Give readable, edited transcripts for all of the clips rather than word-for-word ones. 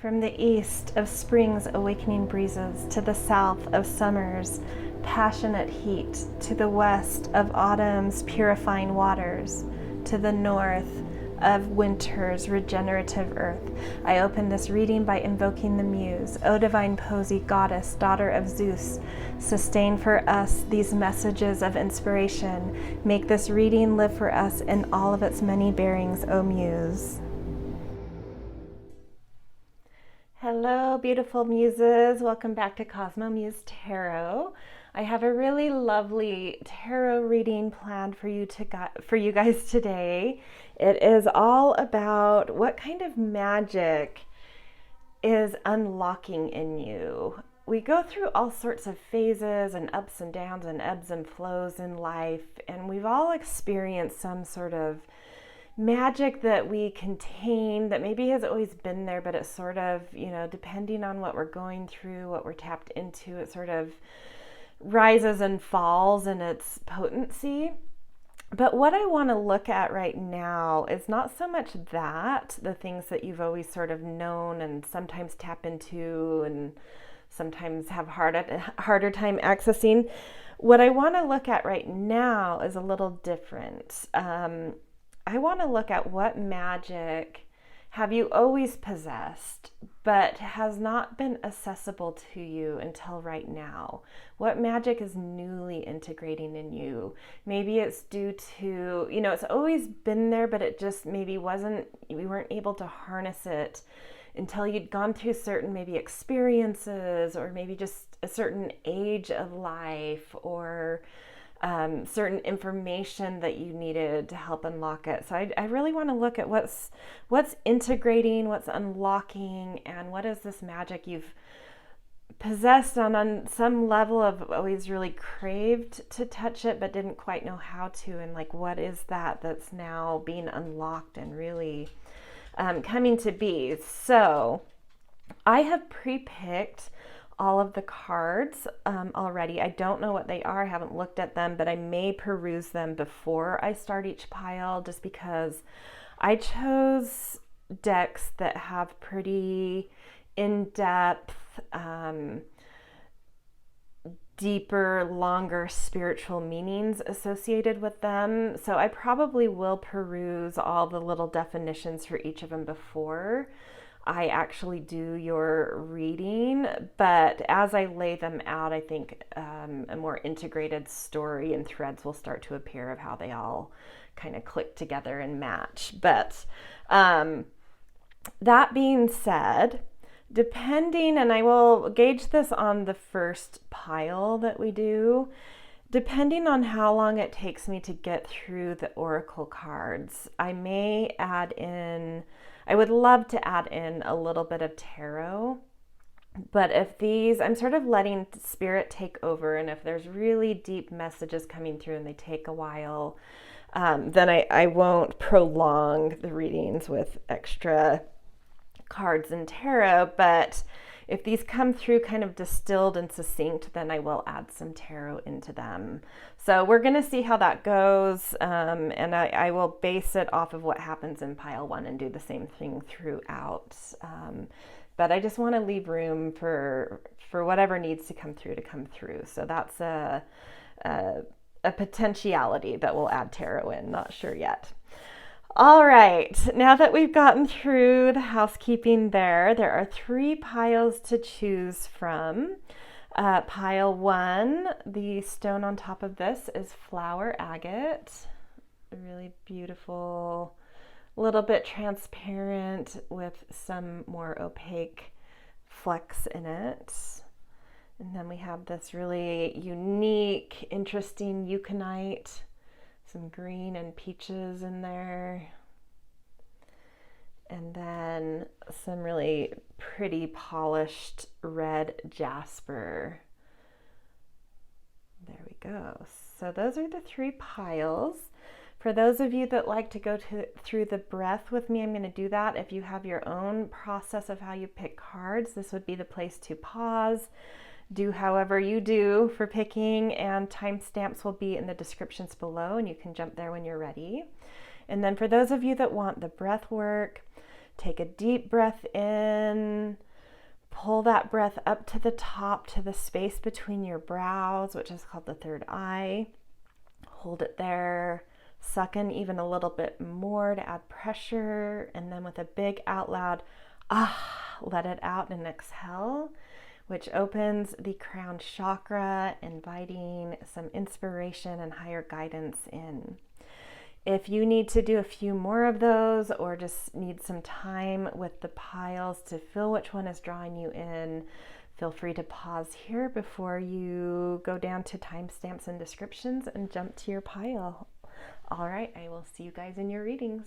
From the east of spring's awakening breezes to the south of summer's passionate heat, to the west of autumn's purifying waters, to the north of winter's regenerative earth, I open this reading by invoking the Muse. O divine Posy, goddess, daughter of Zeus, sustain for us these messages of inspiration. Make this reading live for us in all of its many bearings, O Muse. Hello, beautiful muses. Welcome back to Cosmo Muse Tarot. I have a really lovely tarot reading planned for you guys today. It is all about what kind of magic is unlocking in you. We go through all sorts of phases and ups and downs and ebbs and flows in life, and we've all experienced some sort of magic that we contain that maybe has always been there, but it's sort of, depending on what we're going through, what we're tapped into, it sort of rises and falls in its potency. But what I want to look at right now is not so much that, the things that you've always sort of known and sometimes tap into and sometimes have harder time accessing. What I want to look at right now is a little different. I want to look at what magic have you always possessed, but has not been accessible to you until right now. What magic is newly integrating in you? Maybe it's due to, it's always been there, but it just maybe we weren't able to harness it until you'd gone through certain maybe experiences, or maybe just a certain age of life, or certain information that you needed to help unlock it. So I really want to look at what's integrating, what's unlocking, and what is this magic you've possessed on some level of always really craved to touch it, but didn't quite know how to, and like what is that's now being unlocked and really coming to be. So I have pre-picked all of the cards already. I don't know what they are. I haven't looked at them, but I may peruse them before I start each pile, just because I chose decks that have pretty in-depth, deeper, longer spiritual meanings associated with them. So I probably will peruse all the little definitions for each of them before I actually do your reading, but as I lay them out, I think a more integrated story and threads will start to appear of how they all kind of click together and match. But that being said, depending, and I will gauge this on the first pile that we do, depending on how long it takes me to get through the oracle cards, I would love to add in a little bit of tarot, but I'm sort of letting spirit take over, and if there's really deep messages coming through and they take a while, then I won't prolong the readings with extra cards and tarot. But if these come through kind of distilled and succinct, then I will add some tarot into them. So we're going to see how that goes, and I will base it off of what happens in pile one and do the same thing throughout. But I just want to leave room for whatever needs to come through. So that's a potentiality that we'll add tarot in. Not sure yet. All right, now that we've gotten through the housekeeping there are 3 piles to choose from. Pile 1, the stone on top of this is flower agate, really beautiful, a little bit transparent with some more opaque flecks in it. And then we have this really unique, interesting Ukanite, some green and peaches in there. And then some really pretty polished red Jasper. There we go. So those are the 3 piles. For those of you that like to go through the breath with me, I'm going to do that. If you have your own process of how you pick cards, this would be the place to pause. Do however you do for picking, and timestamps will be in the descriptions below, and you can jump there when you're ready. And then for those of you that want the breath work, Take a deep breath in. Pull that breath up to the top, to the space between your brows, which is called the third eye. Hold it there. Suck in even a little bit more to add pressure. And then with a big out loud, let it out and exhale, which opens the crown chakra, inviting some inspiration and higher guidance in. If you need to do a few more of those or just need some time with the piles to feel which one is drawing you in, feel free to pause here before you go down to timestamps and descriptions and jump to your pile. All right, I will see you guys in your readings.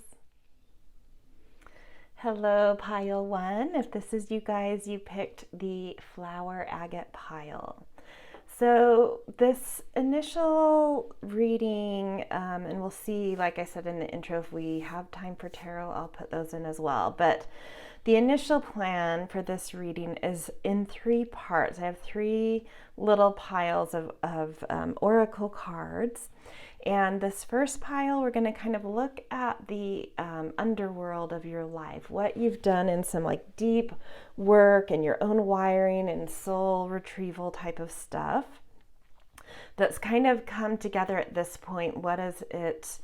Hello, pile 1. If this is you guys, you picked the flower agate pile. So this initial reading, and we'll see, like I said in the intro, if we have time for tarot, I'll put those in as well. But the initial plan for this reading is in 3 parts. I have 3 little piles of oracle cards. And this first pile, we're going to kind of look at the underworld of your life, what you've done in some like deep work and your own wiring and soul retrieval type of stuff that's kind of come together at this point. What is it?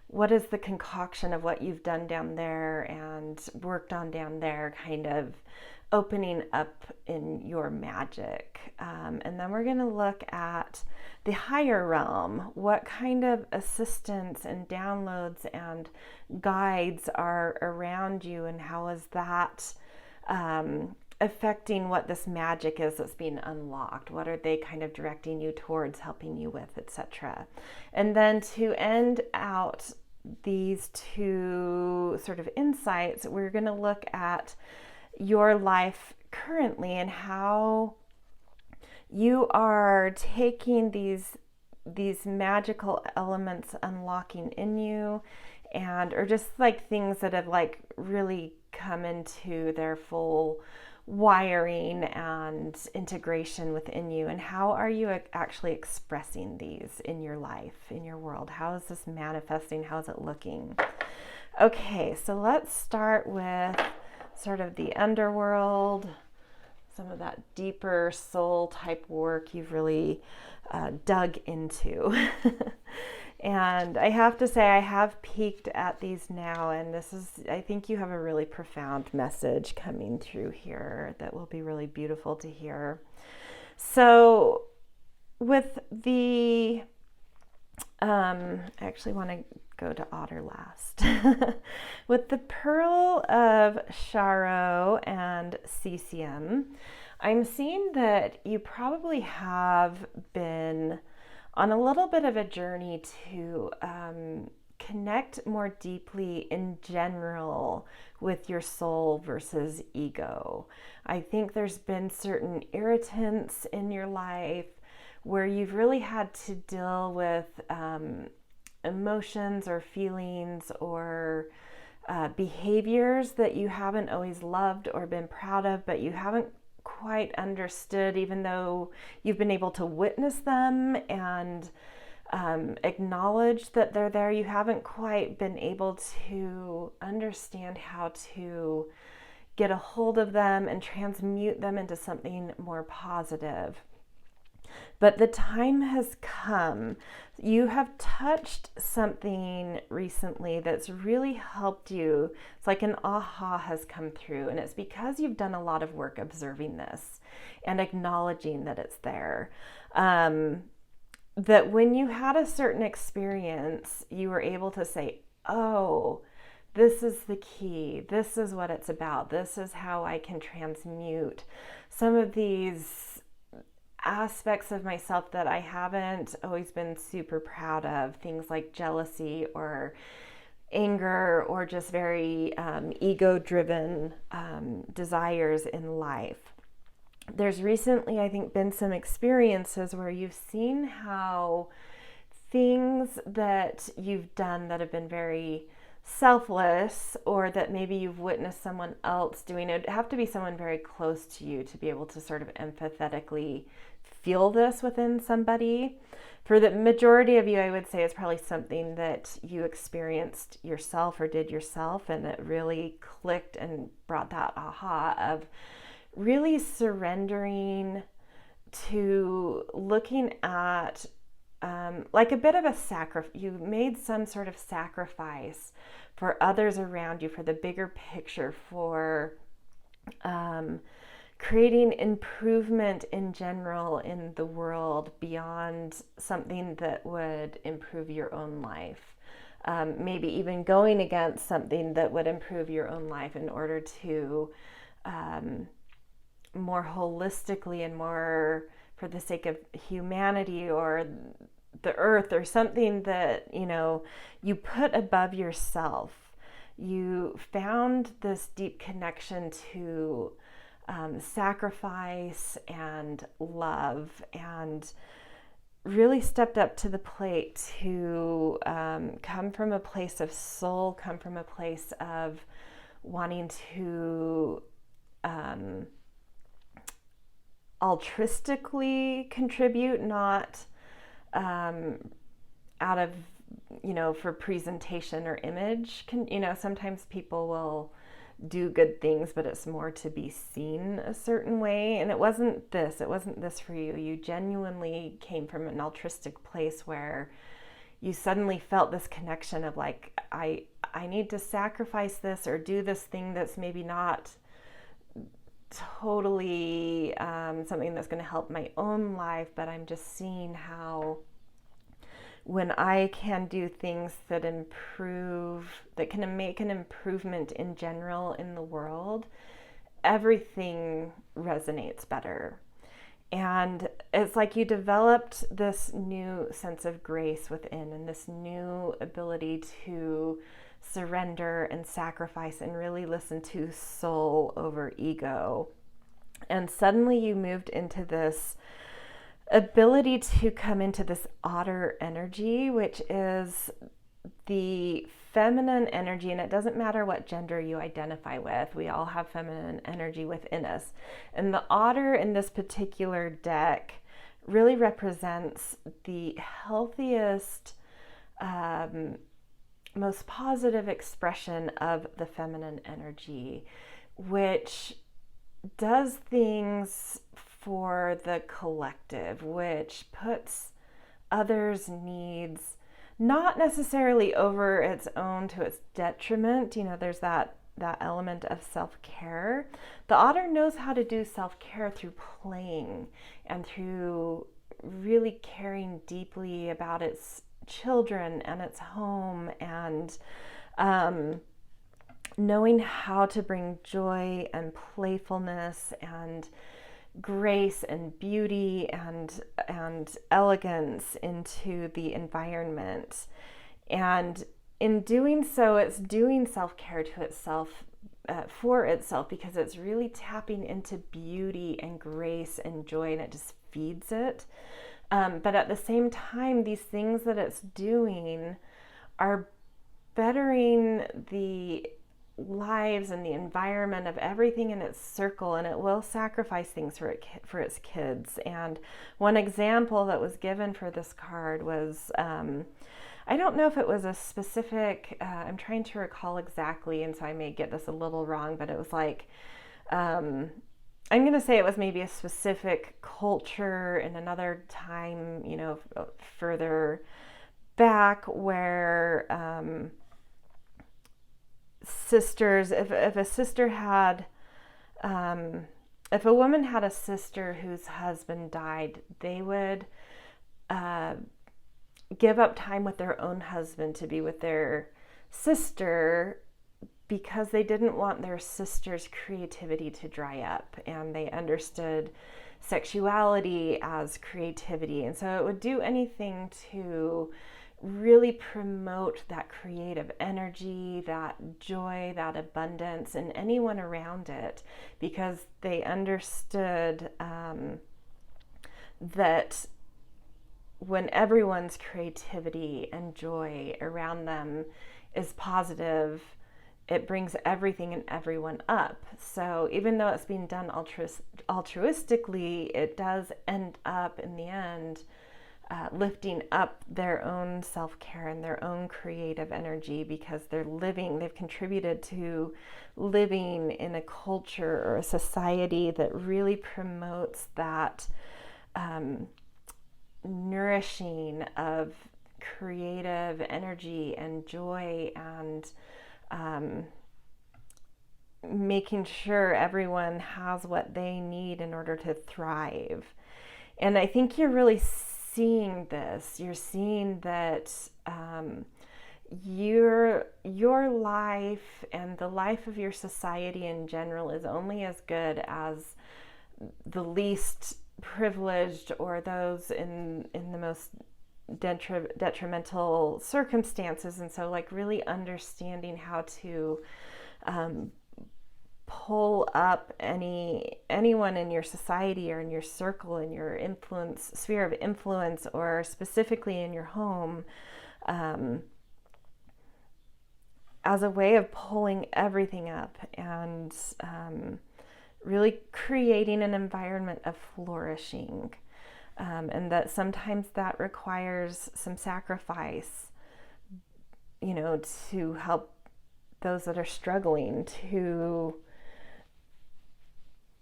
What is the concoction of what you've done down there and worked on down there, kind of opening up in your magic? And then we're going to look at the higher realm. What kind of assistance and downloads and guides are around you, and how is that affecting what this magic is that's being unlocked? What are they kind of directing you towards, helping you with, etc.? And then to end out these 2 sort of insights, we're going to look at your life currently and how you are taking these magical elements unlocking in you, and or just like things that have like really come into their full wiring and integration within you, and how are you actually expressing these in your life, in your world? How is this manifesting? How is it looking? Okay, so let's start with sort of the underworld, some of that deeper soul type work you've really dug into. And I have to say, I have peeked at these now, and I think you have a really profound message coming through here that will be really beautiful to hear. So with the, I actually want to go to Otter last. With the Pearl of Sharo and Cesium, I'm seeing that you probably have been on a little bit of a journey to connect more deeply in general with your soul versus ego. I think there's been certain irritants in your life where you've really had to deal with emotions or feelings or behaviors that you haven't always loved or been proud of, but you haven't quite understood, even though you've been able to witness them and acknowledge that they're there. You haven't quite been able to understand how to get a hold of them and transmute them into something more positive. But the time has come. You have touched something recently that's really helped you. It's like an aha has come through, and it's because you've done a lot of work observing this and acknowledging that it's there. That when you had a certain experience, you were able to say, oh, this is the key. This is what it's about. This is how I can transmute some of these aspects of myself that I haven't always been super proud of, things like jealousy or anger or just very ego-driven desires in life. There's recently, I think, been some experiences where you've seen how things that you've done that have been very selfless, or that maybe you've witnessed someone else doing it. It'd have to be someone very close to you to be able to sort of empathetically feel this within somebody. For the majority of you, I would say it's probably something that you experienced yourself or did yourself, and it really clicked and brought that aha of really surrendering to looking at like a bit of a sacrifice. You made some sort of sacrifice for others around you, for the bigger picture, for creating improvement in general in the world beyond something that would improve your own life. Maybe even going against something that would improve your own life in order to more holistically and more for the sake of humanity or the earth, or something that, you know, you put above yourself. You found this deep connection to sacrifice and love, and really stepped up to the plate to come from a place of soul, come from a place of wanting to altruistically contribute, not out of, you know, for presentation or image. You know, sometimes people will do good things, but it's more to be seen a certain way. And it wasn't this for you. You genuinely came from an altruistic place where you suddenly felt this connection of like, I need to sacrifice this or do this thing that's maybe not totally something that's going to help my own life, but I'm just seeing how when I can do things that improve, that can make an improvement in general in the world, everything resonates better. And it's like you developed this new sense of grace within, and this new ability to surrender and sacrifice and really listen to soul over ego. And suddenly you moved into this ability to come into this otter energy, which is the feminine energy. And it doesn't matter what gender you identify with, we all have feminine energy within us. And the otter in this particular deck really represents the healthiest, most positive expression of the feminine energy, which does things for the collective, which puts others' needs not necessarily over its own to its detriment. You know, there's that element of self-care. The otter knows how to do self-care through playing and through really caring deeply about its children and its home, and knowing how to bring joy and playfulness and grace and beauty and elegance into the environment. And in doing so, it's doing self-care to itself, for itself, because it's really tapping into beauty and grace and joy, and it just feeds it. But at the same time, these things that it's doing are bettering the lives and the environment of everything in its circle, and it will sacrifice things for its kids. And one example that was given for this card was, I don't know if it was a specific, I'm trying to recall exactly, and so I may get this a little wrong, but it was like, I'm going to say it was maybe a specific culture in another time, you know, further back, where sisters, if a sister had, if a woman had a sister whose husband died, they would give up time with their own husband to be with their sister, because they didn't want their sister's creativity to dry up, and they understood sexuality as creativity. And so it would do anything to really promote that creative energy, that joy, that abundance in anyone around it, because they understood that when everyone's creativity and joy around them is positive, it brings everything and everyone up. So even though it's being done altruistically, it does end up in the end lifting up their own self-care and their own creative energy, because they've contributed to living in a culture or a society that really promotes that nourishing of creative energy and joy, and making sure everyone has what they need in order to thrive. And I think you're really seeing this. You're seeing that your life and the life of your society in general is only as good as the least privileged or those in the most detrimental circumstances. And so like really understanding how to pull up anyone in your society or in your circle, in your influence sphere of influence, or specifically in your home, as a way of pulling everything up and really creating an environment of flourishing. And that sometimes that requires some sacrifice, to help those that are struggling to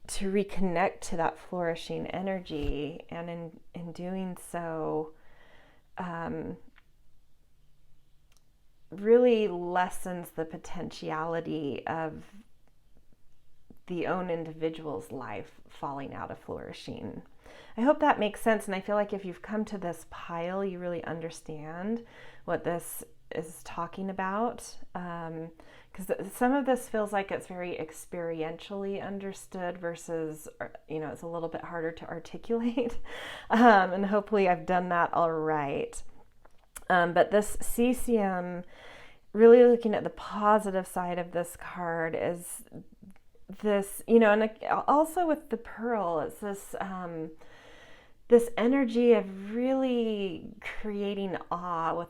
reconnect to that flourishing energy. And in doing so, really lessens the potentiality of the own individual's life falling out of flourishing. I hope that makes sense. And I feel like if you've come to this pile, you really understand what this is talking about. Because some of this feels like it's very experientially understood versus, it's a little bit harder to articulate. And hopefully I've done that all right. But this CCM, really looking at the positive side of this card, is this, and also with the pearl, it's this energy of really creating awe with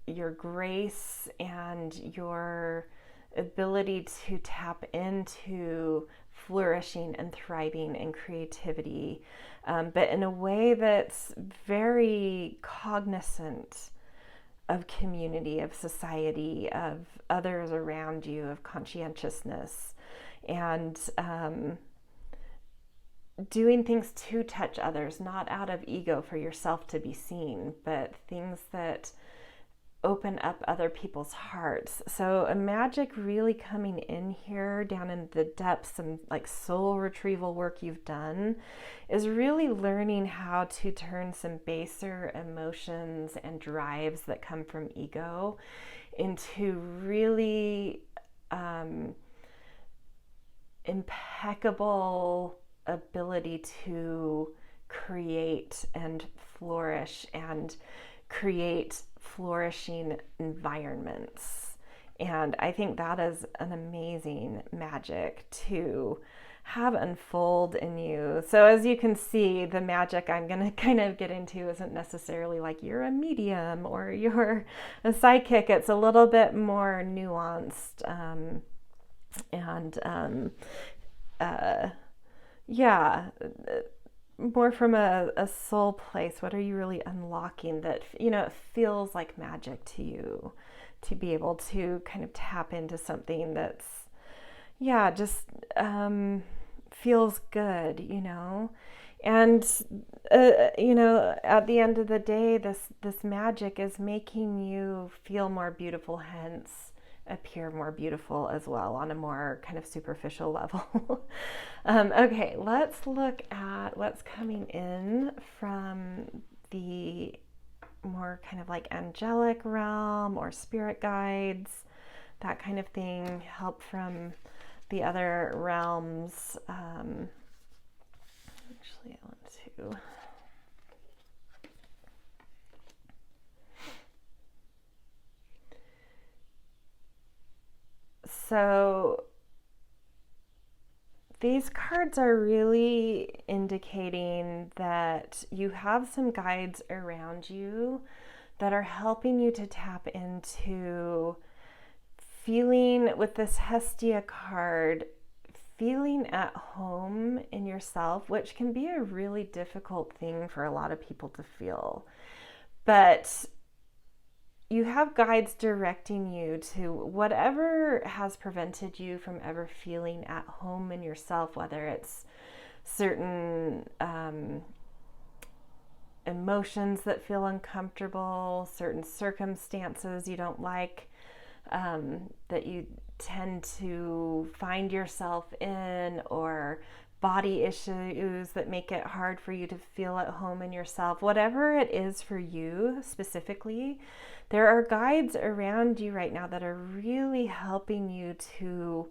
your grace and your ability to tap into flourishing and thriving and creativity, but in a way that's very cognizant of community, of society, of others around you, of conscientiousness, and doing things to touch others, not out of ego for yourself to be seen, but things that open up other people's hearts. So a magic really coming in here down in the depths and like soul retrieval work you've done is really learning how to turn some baser emotions and drives that come from ego into really impeccable ability to create and flourish and create flourishing environments. And I think that is an amazing magic to have unfold in you. So as you can see, the magic I'm going to kind of get into isn't necessarily like you're a medium or you're a psychic. It's a little bit more nuanced, more from a soul place. What are you really unlocking that, it feels like magic to you, to be able to kind of tap into something that's, just feels good, And, at the end of the day, this magic is making you feel more beautiful, hence appear more beautiful as well on a more kind of superficial level. Okay, let's look at what's coming in from the more kind of like angelic realm or spirit guides, that kind of thing, help from the other realms. Actually, I want to... So these cards are really indicating that you have some guides around you that are helping you to tap into feeling with this Hestia card, feeling at home in yourself, which can be a really difficult thing for a lot of people to feel. But you have guides directing you to whatever has prevented you from ever feeling at home in yourself, whether it's certain emotions that feel uncomfortable, certain circumstances you don't like, that you tend to find yourself in, or body issues that make it hard for you to feel at home in yourself. Whatever it is for you specifically, there are guides around you right now that are really helping you to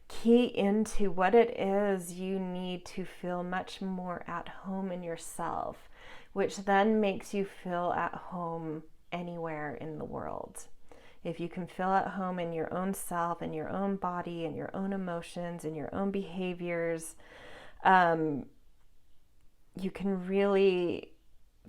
key into what it is you need to feel much more at home in yourself, which then makes you feel at home anywhere in the world. If you can feel at home in your own self, in your own body, in your own emotions, in your own behaviors, you can really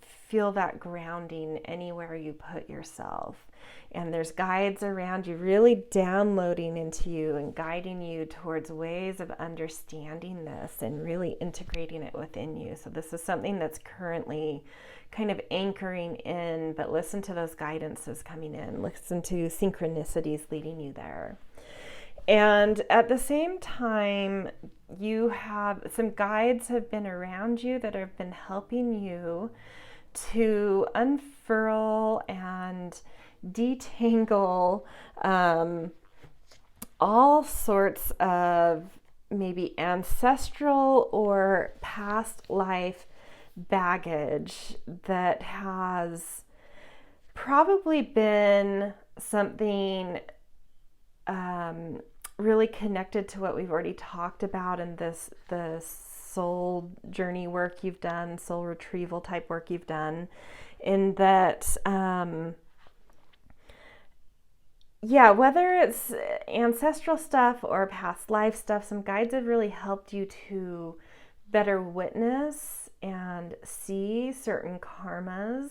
feel that grounding anywhere you put yourself. And there's guides around you really downloading into you and guiding you towards ways of understanding this and really integrating it within you. So this is something that's currently kind of anchoring in, but listen to those guidances coming in. Listen to synchronicities leading you there. And at the same time, you have some guides have been around you that have been helping you to unfurl and detangle all sorts of maybe ancestral or past life baggage that has probably been something really connected to what we've already talked about in the soul journey work you've done, soul retrieval type work you've done, in that whether it's ancestral stuff or past life stuff, some guides have really helped you to better witness and see certain karmas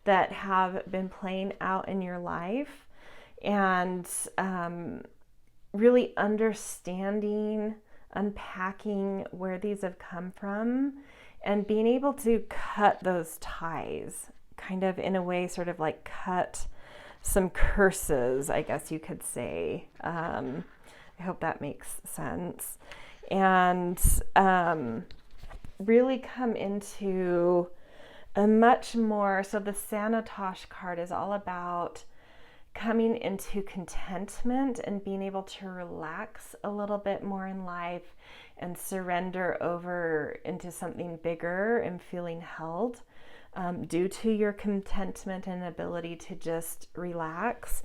that have been playing out in your life, and really understanding, unpacking where these have come from, and being able to cut those ties, kind of in a way, sort of like cut some curses, I guess you could say. I hope that makes sense. And really come into a much more, so the Sanatosh card is all about coming into contentment and being able to relax a little bit more in life and surrender over into something bigger and feeling held due to your contentment and ability to just relax.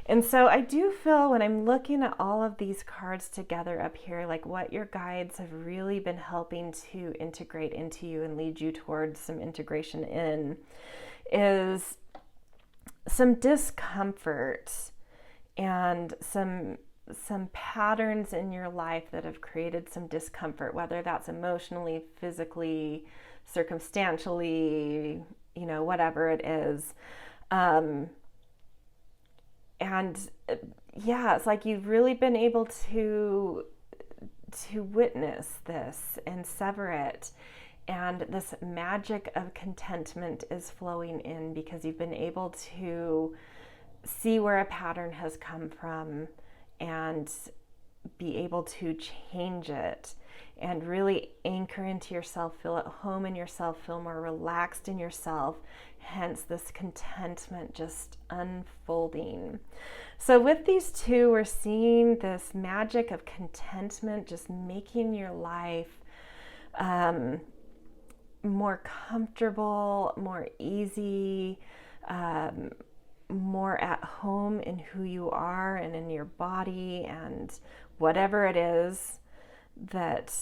And so I do feel when I'm looking at all of these cards together up here, like what your guides have really been helping to integrate into you and lead you towards some integration in is some discomfort and some patterns in your life that have created some discomfort, whether that's emotionally, physically, circumstantially, whatever it is. It's like you've really been able to witness this and sever it. And this magic of contentment is flowing in because you've been able to see where a pattern has come from and be able to change it and really anchor into yourself, feel at home in yourself, feel more relaxed in yourself, hence this contentment just unfolding. So with these two, we're seeing this magic of contentment just making your life more comfortable, more easy, more at home in who you are and in your body, and whatever it is that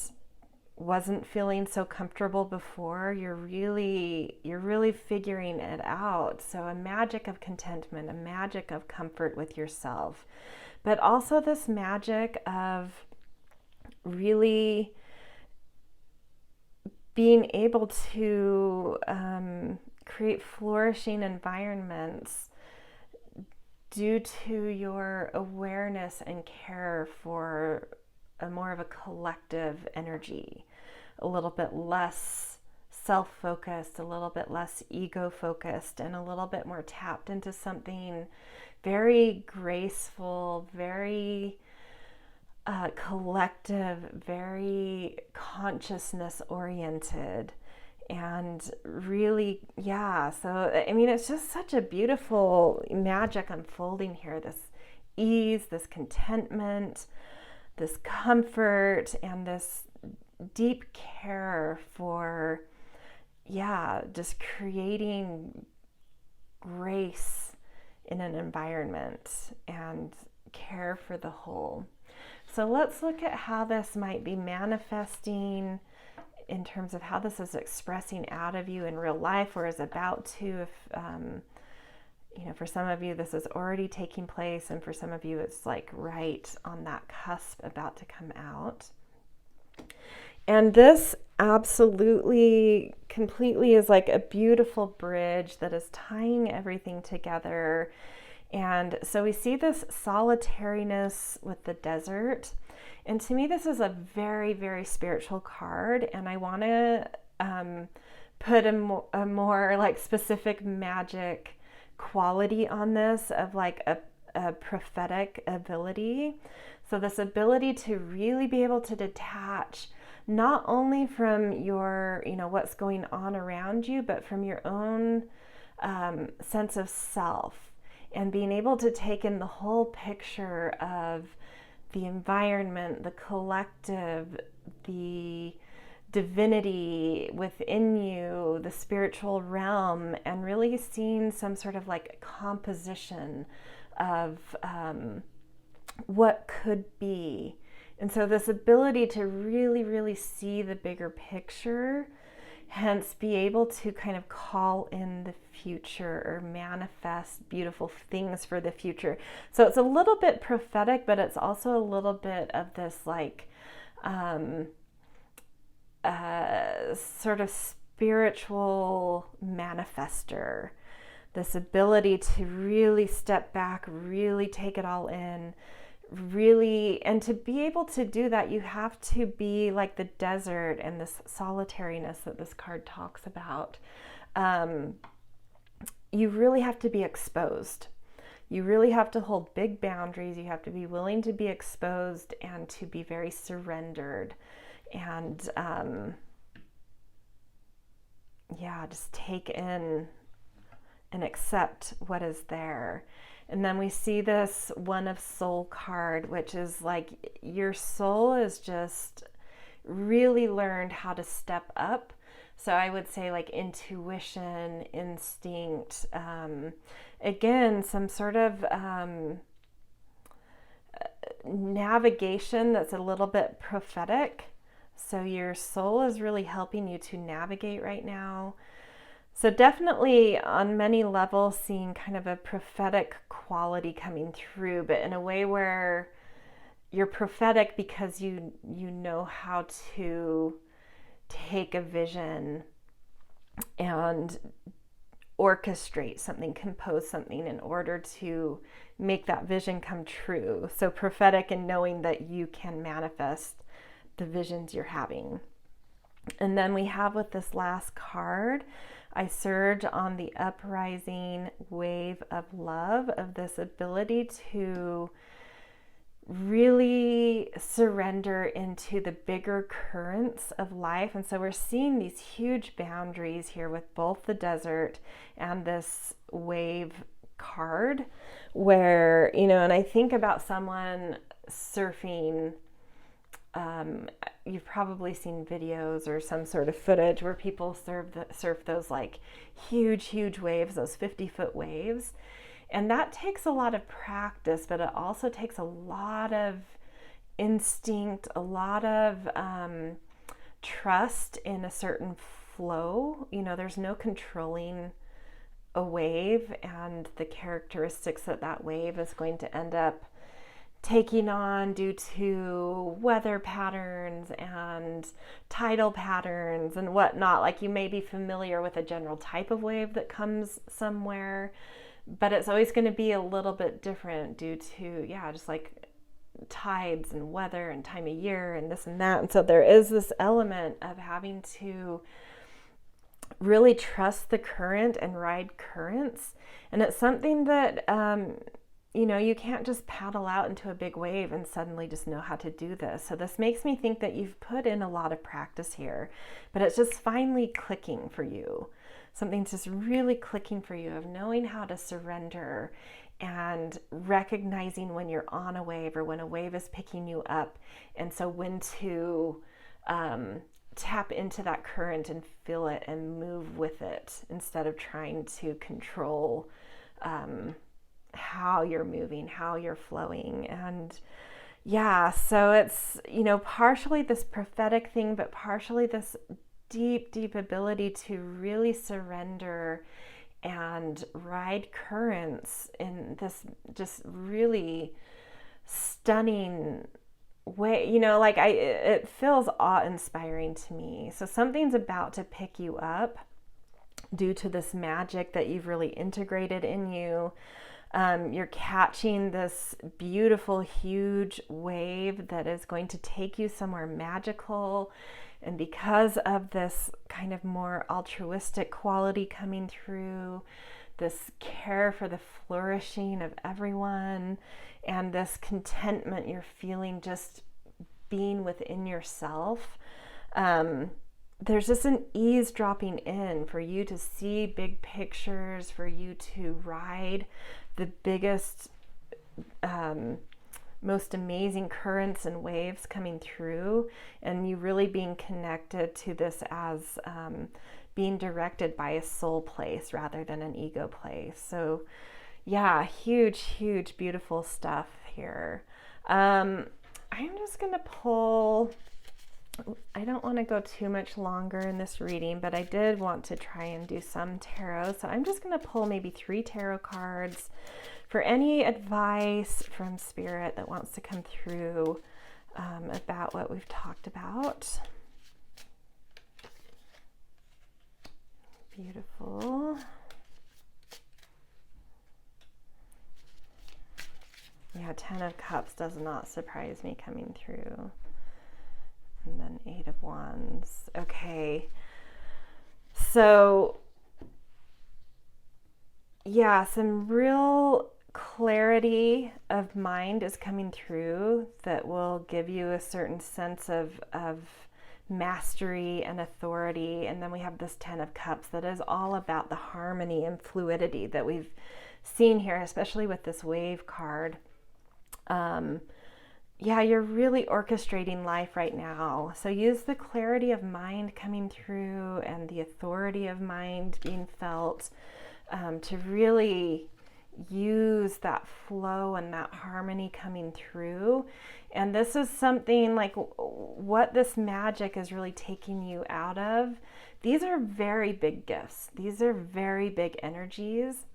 wasn't feeling so comfortable before, you're really figuring it out. So a magic of contentment, a magic of comfort with yourself, but also this magic of really being able to create flourishing environments due to your awareness and care for a more of a collective energy, a little bit less self-focused, a little bit less ego-focused, and a little bit more tapped into something very graceful, very collective, very consciousness oriented, and really, yeah. So, I mean, it's just such a beautiful magic unfolding here. This ease, this contentment, this comfort, and this deep care for, yeah, just creating grace in an environment and care for the whole. So let's look at how this might be manifesting in terms of how this is expressing out of you in real life, or is about to. If for some of you this is already taking place, and for some of you it's like right on that cusp about to come out. And this absolutely, completely is like a beautiful bridge that is tying everything together. And so we see this solitariness with the desert. And to me, this is a very, very spiritual card. And I want to put a more like specific magic quality on this, of like a prophetic ability. So this ability to really be able to detach not only from your, what's going on around you, but from your own sense of self. And being able to take in the whole picture of the environment, the collective, the divinity within you, the spiritual realm, and really seeing some sort of like composition of what could be. And so this ability to really, really see the bigger picture, hence be able to kind of call in the future or manifest beautiful things for the future. So it's a little bit prophetic, but it's also a little bit of this like sort of spiritual manifester. This ability to really step back, really take it all in, really, and to be able to do that, you have to be like the desert and this solitariness that this card talks about. You really have to be exposed. You really have to hold big boundaries. You have to be willing to be exposed and to be very surrendered. And just take in and accept what is there. And then we see this One of Soul card, which is like your soul is just really learned how to step up. So I would say like intuition, instinct, again, some sort of navigation that's a little bit prophetic. So your soul is really helping you to navigate right now. So definitely on many levels seeing kind of a prophetic quality coming through, but in a way where you're prophetic because you know how to take a vision and orchestrate something, compose something in order to make that vision come true. So prophetic in knowing that you can manifest the visions you're having. And then we have with this last card, I surge on the uprising wave of love, of this ability to really surrender into the bigger currents of life. And so we're seeing these huge boundaries here with both the desert and this wave card, where, and I think about someone surfing. You've probably seen videos or some sort of footage where people surf those like huge waves, those 50-foot waves. And that takes a lot of practice, but it also takes a lot of instinct, a lot of trust in a certain flow. There's no controlling a wave and the characteristics that wave is going to end up taking on due to weather patterns and tidal patterns and whatnot. Like you may be familiar with a general type of wave that comes somewhere, but it's always going to be a little bit different due to, yeah, just like tides and weather and time of year and this and that. And so there is this element of having to really trust the current and ride currents. And it's something that, you can't just paddle out into a big wave and suddenly just know how to do this. So this makes me think that you've put in a lot of practice here, but it's just finally clicking for you. Something's just really clicking for you of knowing how to surrender and recognizing when you're on a wave or when a wave is picking you up. And so when to tap into that current and feel it and move with it instead of trying to control how you're moving, how you're flowing. And yeah, so it's, partially this prophetic thing, but partially this deep, deep ability to really surrender and ride currents in this just really stunning way. It feels awe-inspiring to me. So something's about to pick you up due to this magic that you've really integrated in you. You're catching this beautiful, huge wave that is going to take you somewhere magical. And because of this kind of more altruistic quality coming through, this care for the flourishing of everyone, and this contentment you're feeling just being within yourself, there's just an ease dropping in for you to see big pictures, for you to ride the biggest, most amazing currents and waves coming through, and you really being connected to this as being directed by a soul place rather than an ego place. So yeah, huge, huge, beautiful stuff here. I'm just going to pull, I don't want to go too much longer in this reading, but I did want to try and do some tarot. So I'm just going to pull maybe 3 tarot cards for any advice from Spirit that wants to come through about what we've talked about. Beautiful. Yeah, 10 of Cups does not surprise me coming through. And then 8 of Wands. Okay. So, yeah, some real clarity of mind is coming through that will give you a certain sense of mastery and authority. And then we have this 10 of Cups that is all about the harmony and fluidity that we've seen here, especially with this wave card. Yeah, you're really orchestrating life right now. So use the clarity of mind coming through and the authority of mind being felt to really use that flow and that harmony coming through. And this is something like what this magic is really taking you out of. These are very big gifts. These are very big energies.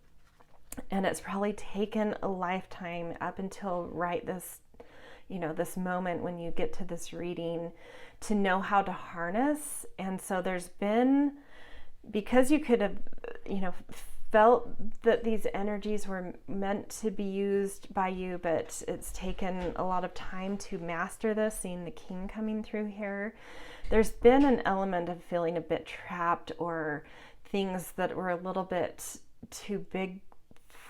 And it's probably taken a lifetime up until right this, this moment when you get to this reading to know how to harness. And so there's been, because you could have, felt that these energies were meant to be used by you, but it's taken a lot of time to master this, seeing the King coming through here. There's been an element of feeling a bit trapped or things that were a little bit too big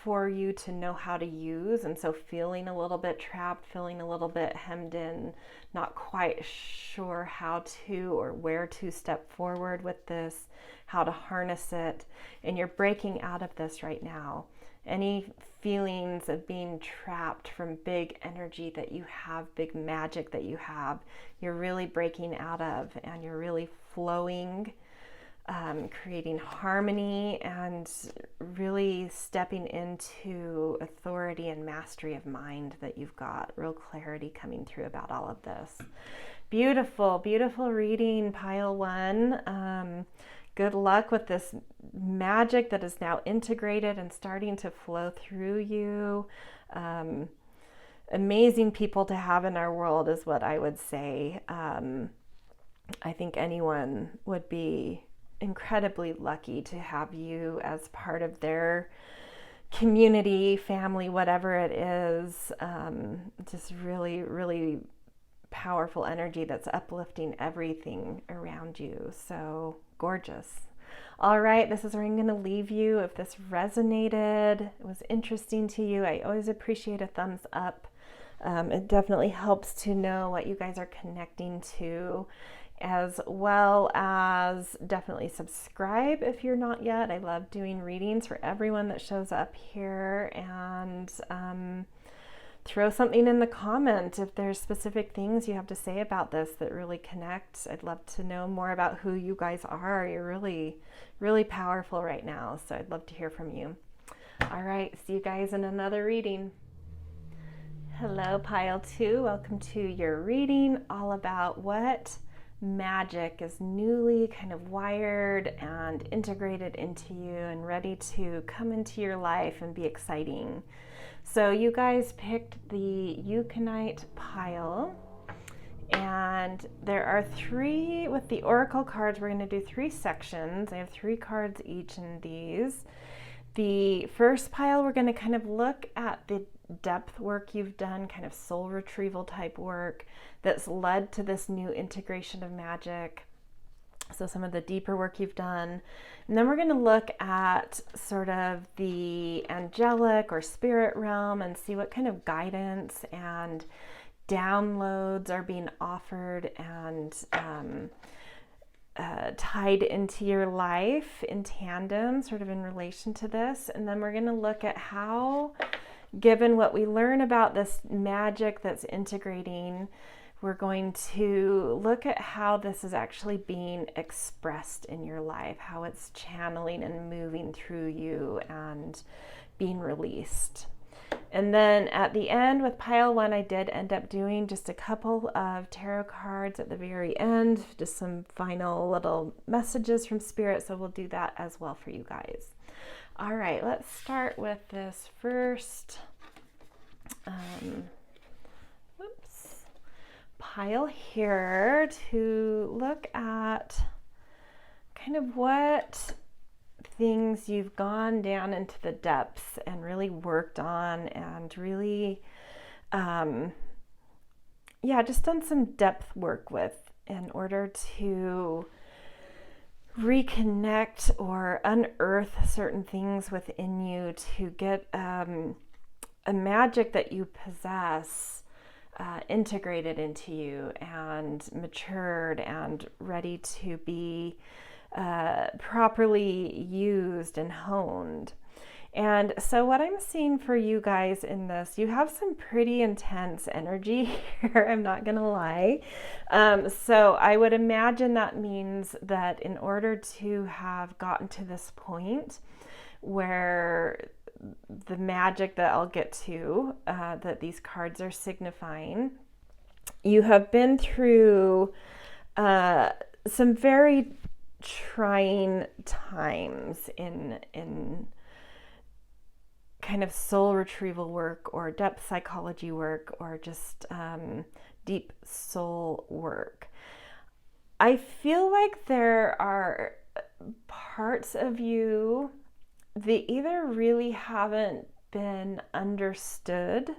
for you to know how to use, and so feeling a little bit trapped, feeling a little bit hemmed in, not quite sure how to or where to step forward with this, how to harness it. And you're breaking out of this right now. Any feelings of being trapped from big energy that you have, big magic that you have, you're really breaking out of, and you're really flowing, creating harmony and really stepping into authority and mastery of mind that you've got. Real clarity coming through about all of this. Beautiful, beautiful reading, pile 1. Good luck with this magic that is now integrated and starting to flow through you. Amazing people to have in our world is what I would say. I think anyone would be incredibly lucky to have you as part of their community, family, whatever it is. Just really, really powerful energy that's uplifting everything around you. So gorgeous. All right, this is where I'm going to leave you. If this resonated, was interesting to you, I always appreciate a thumbs up. It definitely helps to know what you guys are connecting to, as well as definitely subscribe if you're not yet. I love doing readings for everyone that shows up here, and throw something in the comment if there's specific things you have to say about this that really connect. I'd love to know more about who you guys are. You're really, really powerful right now, so I'd love to hear from you. All right, see you guys in another reading. Hello, Pile 2. Welcome to your reading all about what magic is newly kind of wired and integrated into you and ready to come into your life and be exciting. So you guys picked the Ukanite pile, and there are 3, with the Oracle cards, we're going to do 3 sections. I have 3 cards each in these. The first pile, we're going to kind of look at the depth work you've done, kind of soul retrieval type work that's led to this new integration of magic. So some of the deeper work you've done. And then we're going to look at sort of the angelic or spirit realm and see what kind of guidance and downloads are being offered and tied into your life in tandem, sort of in relation to this. And then we're going to look at how, given what we learn about this magic that's integrating, we're going to look at how this is actually being expressed in your life, how it's channeling and moving through you and being released. And then at the end with pile 1, I did end up doing just a couple of tarot cards at the very end, just some final little messages from Spirit. So we'll do that as well for you guys. All right, let's start with this first pile here to look at kind of what things you've gone down into the depths and really worked on, and really just done some depth work with in order to reconnect or unearth certain things within you to get a magic that you possess integrated into you and matured and ready to be properly used and honed. And so what I'm seeing for you guys in this, you have some pretty intense energy here, I'm not gonna lie. So I would imagine that means that in order to have gotten to this point where the magic that I'll get to, that these cards are signifying, you have been through some very trying times in kind of soul retrieval work or depth psychology work or just deep soul work. I feel like there are parts of you that either really haven't been understood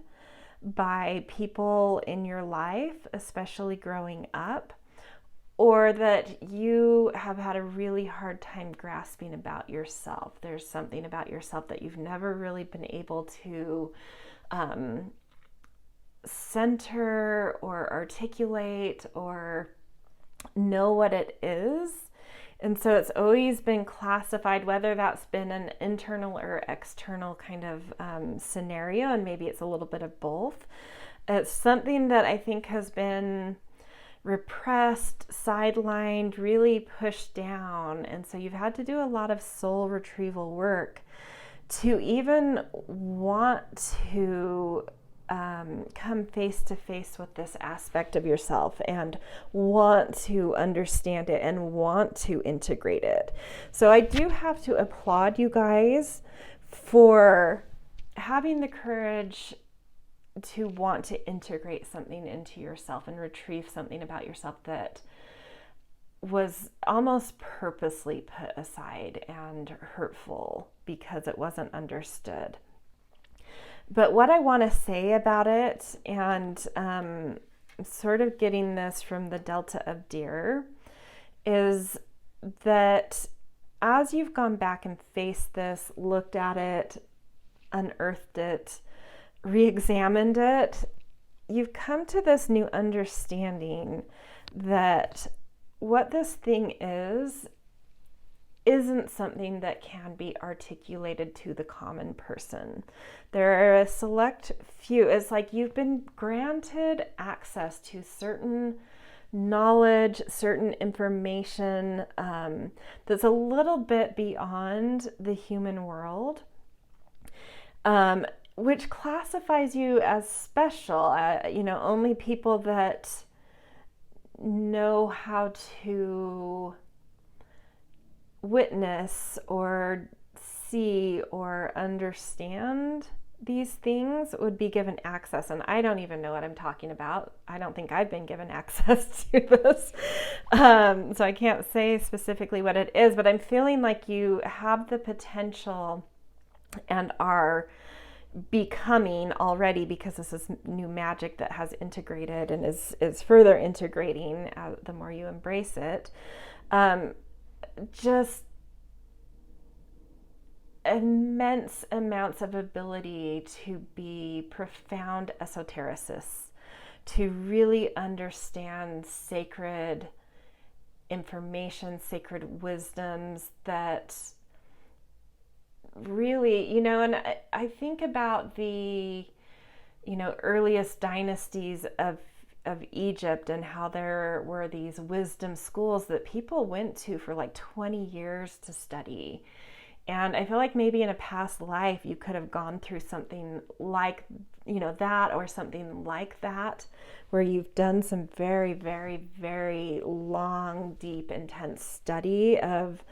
by people in your life, especially growing up, or that you have had a really hard time grasping about yourself. There's something about yourself that you've never really been able to center or articulate or know what it is. And so it's always been classified, whether that's been an internal or external kind of scenario, and maybe it's a little bit of both. It's something that I think has been repressed, sidelined, really pushed down. And so you've had to do a lot of soul retrieval work to even want to come face to face with this aspect of yourself and want to understand it and want to integrate it. So I do have to applaud you guys for having the courage to want to integrate something into yourself and retrieve something about yourself that was almost purposely put aside and hurtful because it wasn't understood. But what I want to say about it, and sort of getting this from the Delta of Deer, is that as you've gone back and faced this, looked at it, unearthed it, re-examined it, you've come to this new understanding that what this thing isn't something that can be articulated to the common person. There are a select few. It's like you've been granted access to certain knowledge, certain information that's a little bit beyond the human world, which classifies you as special. Only people that know how to witness or see or understand these things would be given access. And I don't even know what I'm talking about. I don't think I've been given access to this. So I can't say specifically what it is, but I'm feeling like you have the potential and are becoming already, because this is new magic that has integrated and is further integrating the more you embrace it. Just immense amounts of ability to be profound esotericists, to really understand sacred information, sacred wisdoms that really, and I think about the, earliest dynasties of Egypt, and how there were these wisdom schools that people went to for like 20 years to study. And I feel like maybe in a past life you could have gone through something like, that, or something like that, where you've done some very, very, very long, deep, intense study of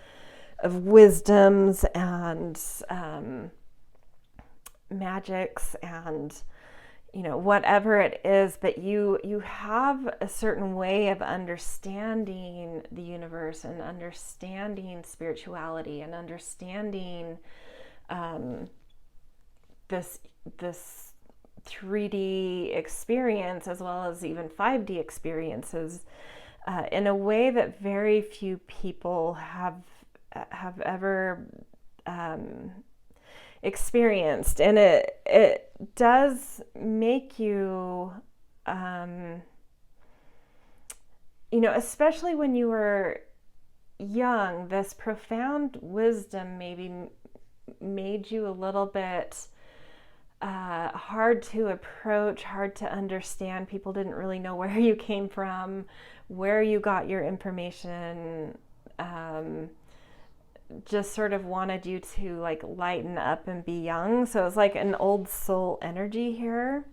wisdoms and magics and whatever it is, but you have a certain way of understanding the universe and understanding spirituality and understanding this 3D experience, as well as even 5D experiences, in a way that very few people have ever experienced. And it does make you, especially when you were young, this profound wisdom maybe made you a little bit hard to approach, hard to understand. People didn't really know where you came from, where you got your information, just sort of wanted you to like lighten up and be young. So it's like an old soul energy here.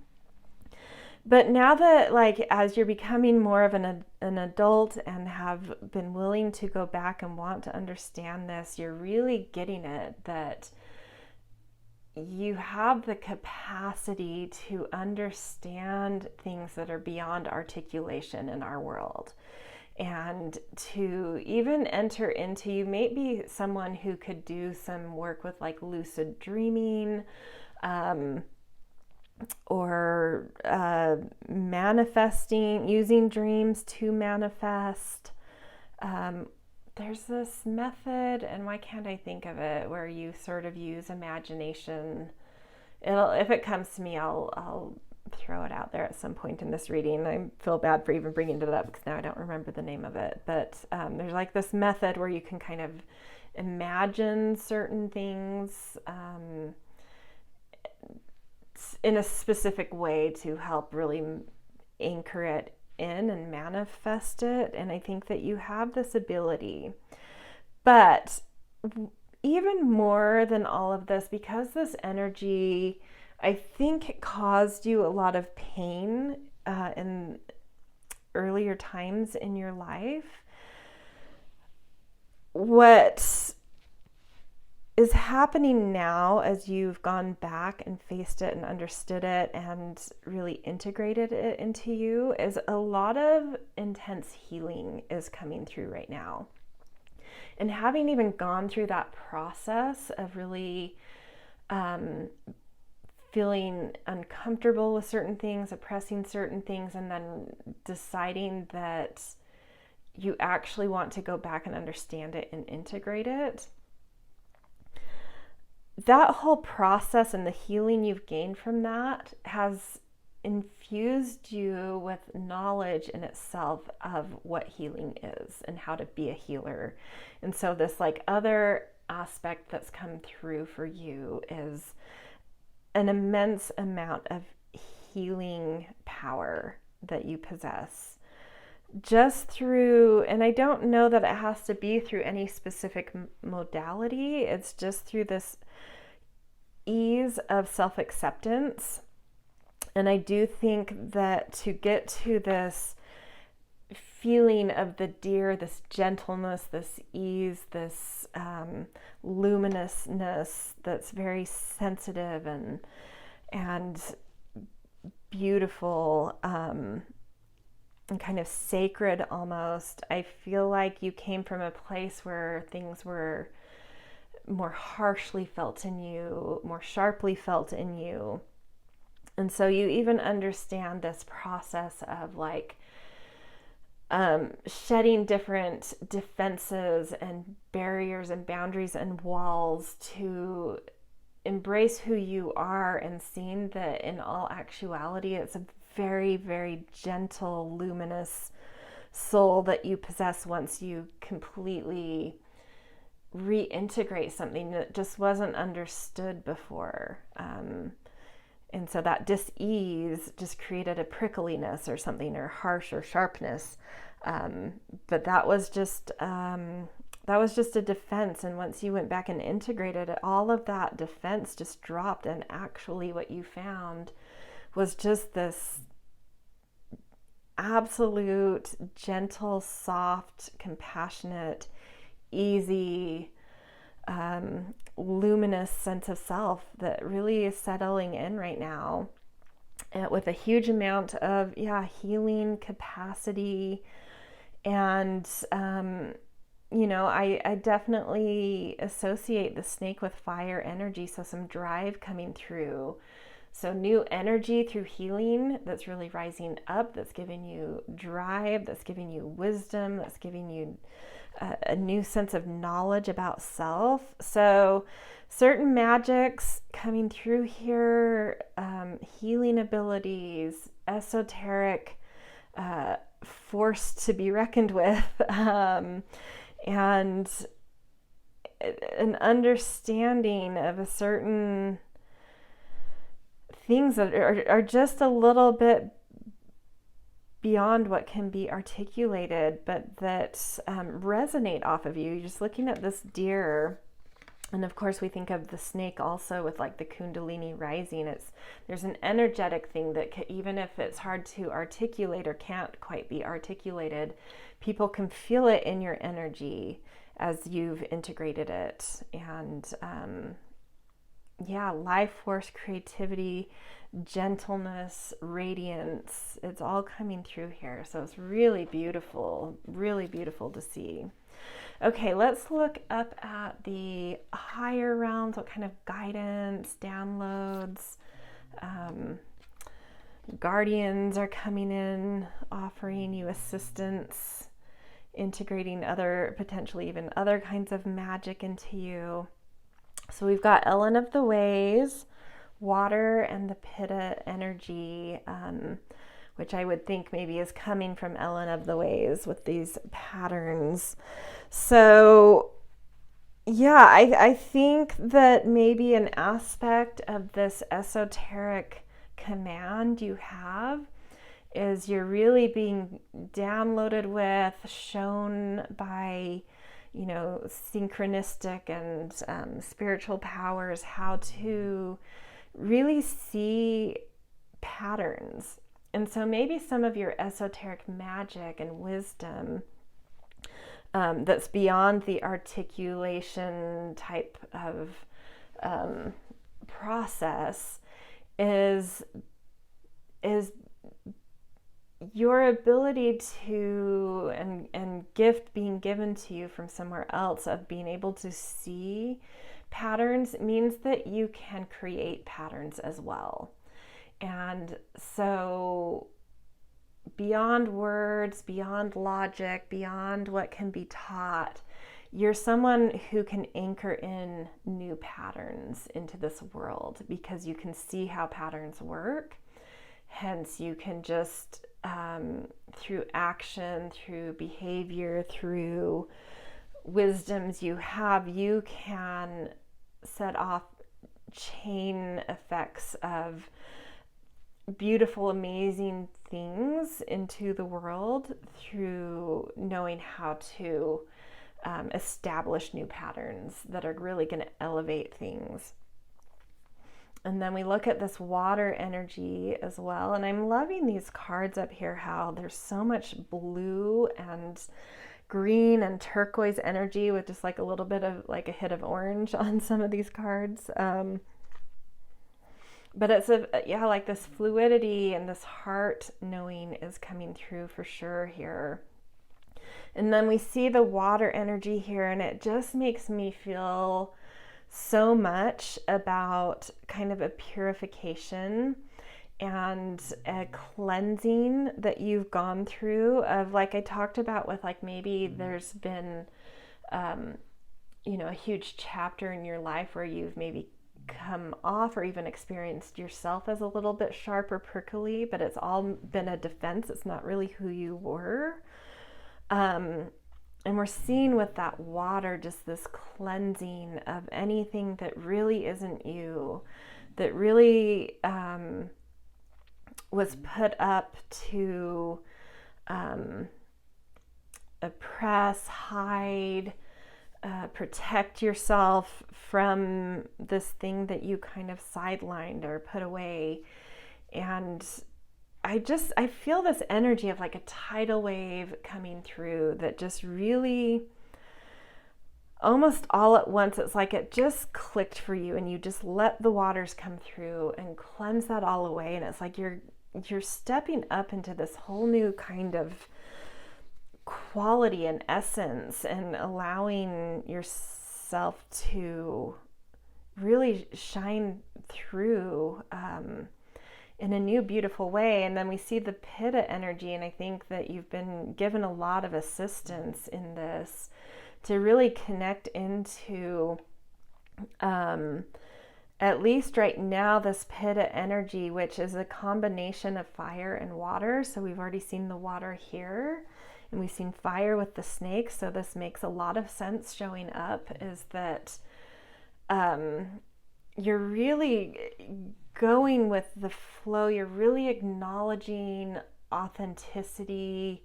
But now that, like, as you're becoming more of an adult and have been willing to go back and want to understand this, you're really getting it, that you have the capacity to understand things that are beyond articulation in our world. And to even enter into, you may be someone who could do some work with like lucid dreaming, or manifesting, using dreams to manifest. There's this method, and why can't I think of it, where you sort of use imagination. If it comes to me, I'll throw it out there at some point in this reading. I feel bad for even bringing it up because now I don't remember the name of it. But there's like this method where you can kind of imagine certain things in a specific way to help really anchor it in and manifest it. And I think that you have this ability. But even more than all of this, because this energy, I think, it caused you a lot of pain in earlier times in your life. What is happening now, as you've gone back and faced it and understood it and really integrated it into you, is a lot of intense healing is coming through right now. And having even gone through that process of really feeling uncomfortable with certain things, oppressing certain things, and then deciding that you actually want to go back and understand it and integrate it. That whole process and the healing you've gained from that has infused you with knowledge in itself of what healing is and how to be a healer. And so this like other aspect that's come through for you is an immense amount of healing power that you possess just through, and I don't know that it has to be through any specific modality, it's just through this ease of self-acceptance. And I do think that to get to this feeling of the deer, this gentleness, this ease, this luminousness that's very sensitive and beautiful, and kind of sacred almost. I feel like you came from a place where things were more harshly felt in you, more sharply felt in you. And so you even understand this process of like shedding different defenses and barriers and boundaries and walls to embrace who you are, and seeing that in all actuality it's a very, very gentle, luminous soul that you possess once you completely reintegrate something that just wasn't understood before. And so that dis-ease just created a prickliness or something, or harsh or sharpness. But that was just a defense. And once you went back and integrated it, all of that defense just dropped. And actually what you found was just this absolute, gentle, soft, compassionate, easy, luminous sense of self that really is settling in right now, with a huge amount of healing capacity. And I definitely associate the snake with fire energy, so some drive coming through. So new energy through healing that's really rising up, that's giving you drive, that's giving you wisdom, that's giving you a new sense of knowledge about self. So certain magics coming through here, healing abilities, esoteric, force to be reckoned with, and an understanding of a certain things that are just a little bit beyond what can be articulated, but that resonate off of you. You're just looking at this deer, and of course we think of the snake also with like the kundalini rising. There's an energetic thing that even if it's hard to articulate or can't quite be articulated, people can feel it in your energy as you've integrated it. And life force, creativity, gentleness, radiance, it's all coming through here. So it's really beautiful to see. Okay, let's look up at the higher realms. What kind of guidance, downloads, guardians are coming in, offering you assistance, integrating potentially even other kinds of magic into you. So we've got Ellen of the Ways, water, and the Pitta energy, which I would think maybe is coming from Ellen of the Ways with these patterns. So I think that maybe an aspect of this esoteric command you have is you're really being downloaded with, shown by synchronistic and spiritual powers, how to really see patterns. And so maybe some of your esoteric magic and wisdom that's beyond the articulation type of process is your ability to, and gift being given to you from somewhere else, of being able to see patterns means that you can create patterns as well. And so beyond words, beyond logic, beyond what can be taught, you're someone who can anchor in new patterns into this world because you can see how patterns work. Hence, you can just, through action, through behavior, through wisdoms you have, you can set off chain effects of beautiful, amazing things into the world through knowing how to establish new patterns that are really going to elevate things. And then we look at this water energy as well. And I'm loving these cards up here, how there's so much blue and green and turquoise energy with just like a little bit of like a hit of orange on some of these cards. But it's like this fluidity and this heart knowing is coming through for sure here. And then we see the water energy here, and it just makes me feel so much about kind of a purification and a cleansing that you've gone through of, like I talked about with like maybe there's been a huge chapter in your life where you've maybe come off or even experienced yourself as a little bit sharp or prickly, but it's all been a defense. It's not really who you were. And we're seeing with that water just this cleansing of anything that really isn't you, that really was put up to oppress, hide, protect yourself from this thing that you kind of sidelined or put away. And I feel this energy of like a tidal wave coming through that just really almost all at once, it's like it just clicked for you and you just let the waters come through and cleanse that all away. And it's like you're stepping up into this whole new kind of quality and essence and allowing yourself to really shine through in a new beautiful way. And then we see the Pitta energy, and I think that you've been given a lot of assistance in this to really connect into at least right now this Pitta energy, which is a combination of fire and water. So we've already seen the water here, and we've seen fire with the snake. So this makes a lot of sense showing up, is that you're really going with the flow. You're really acknowledging authenticity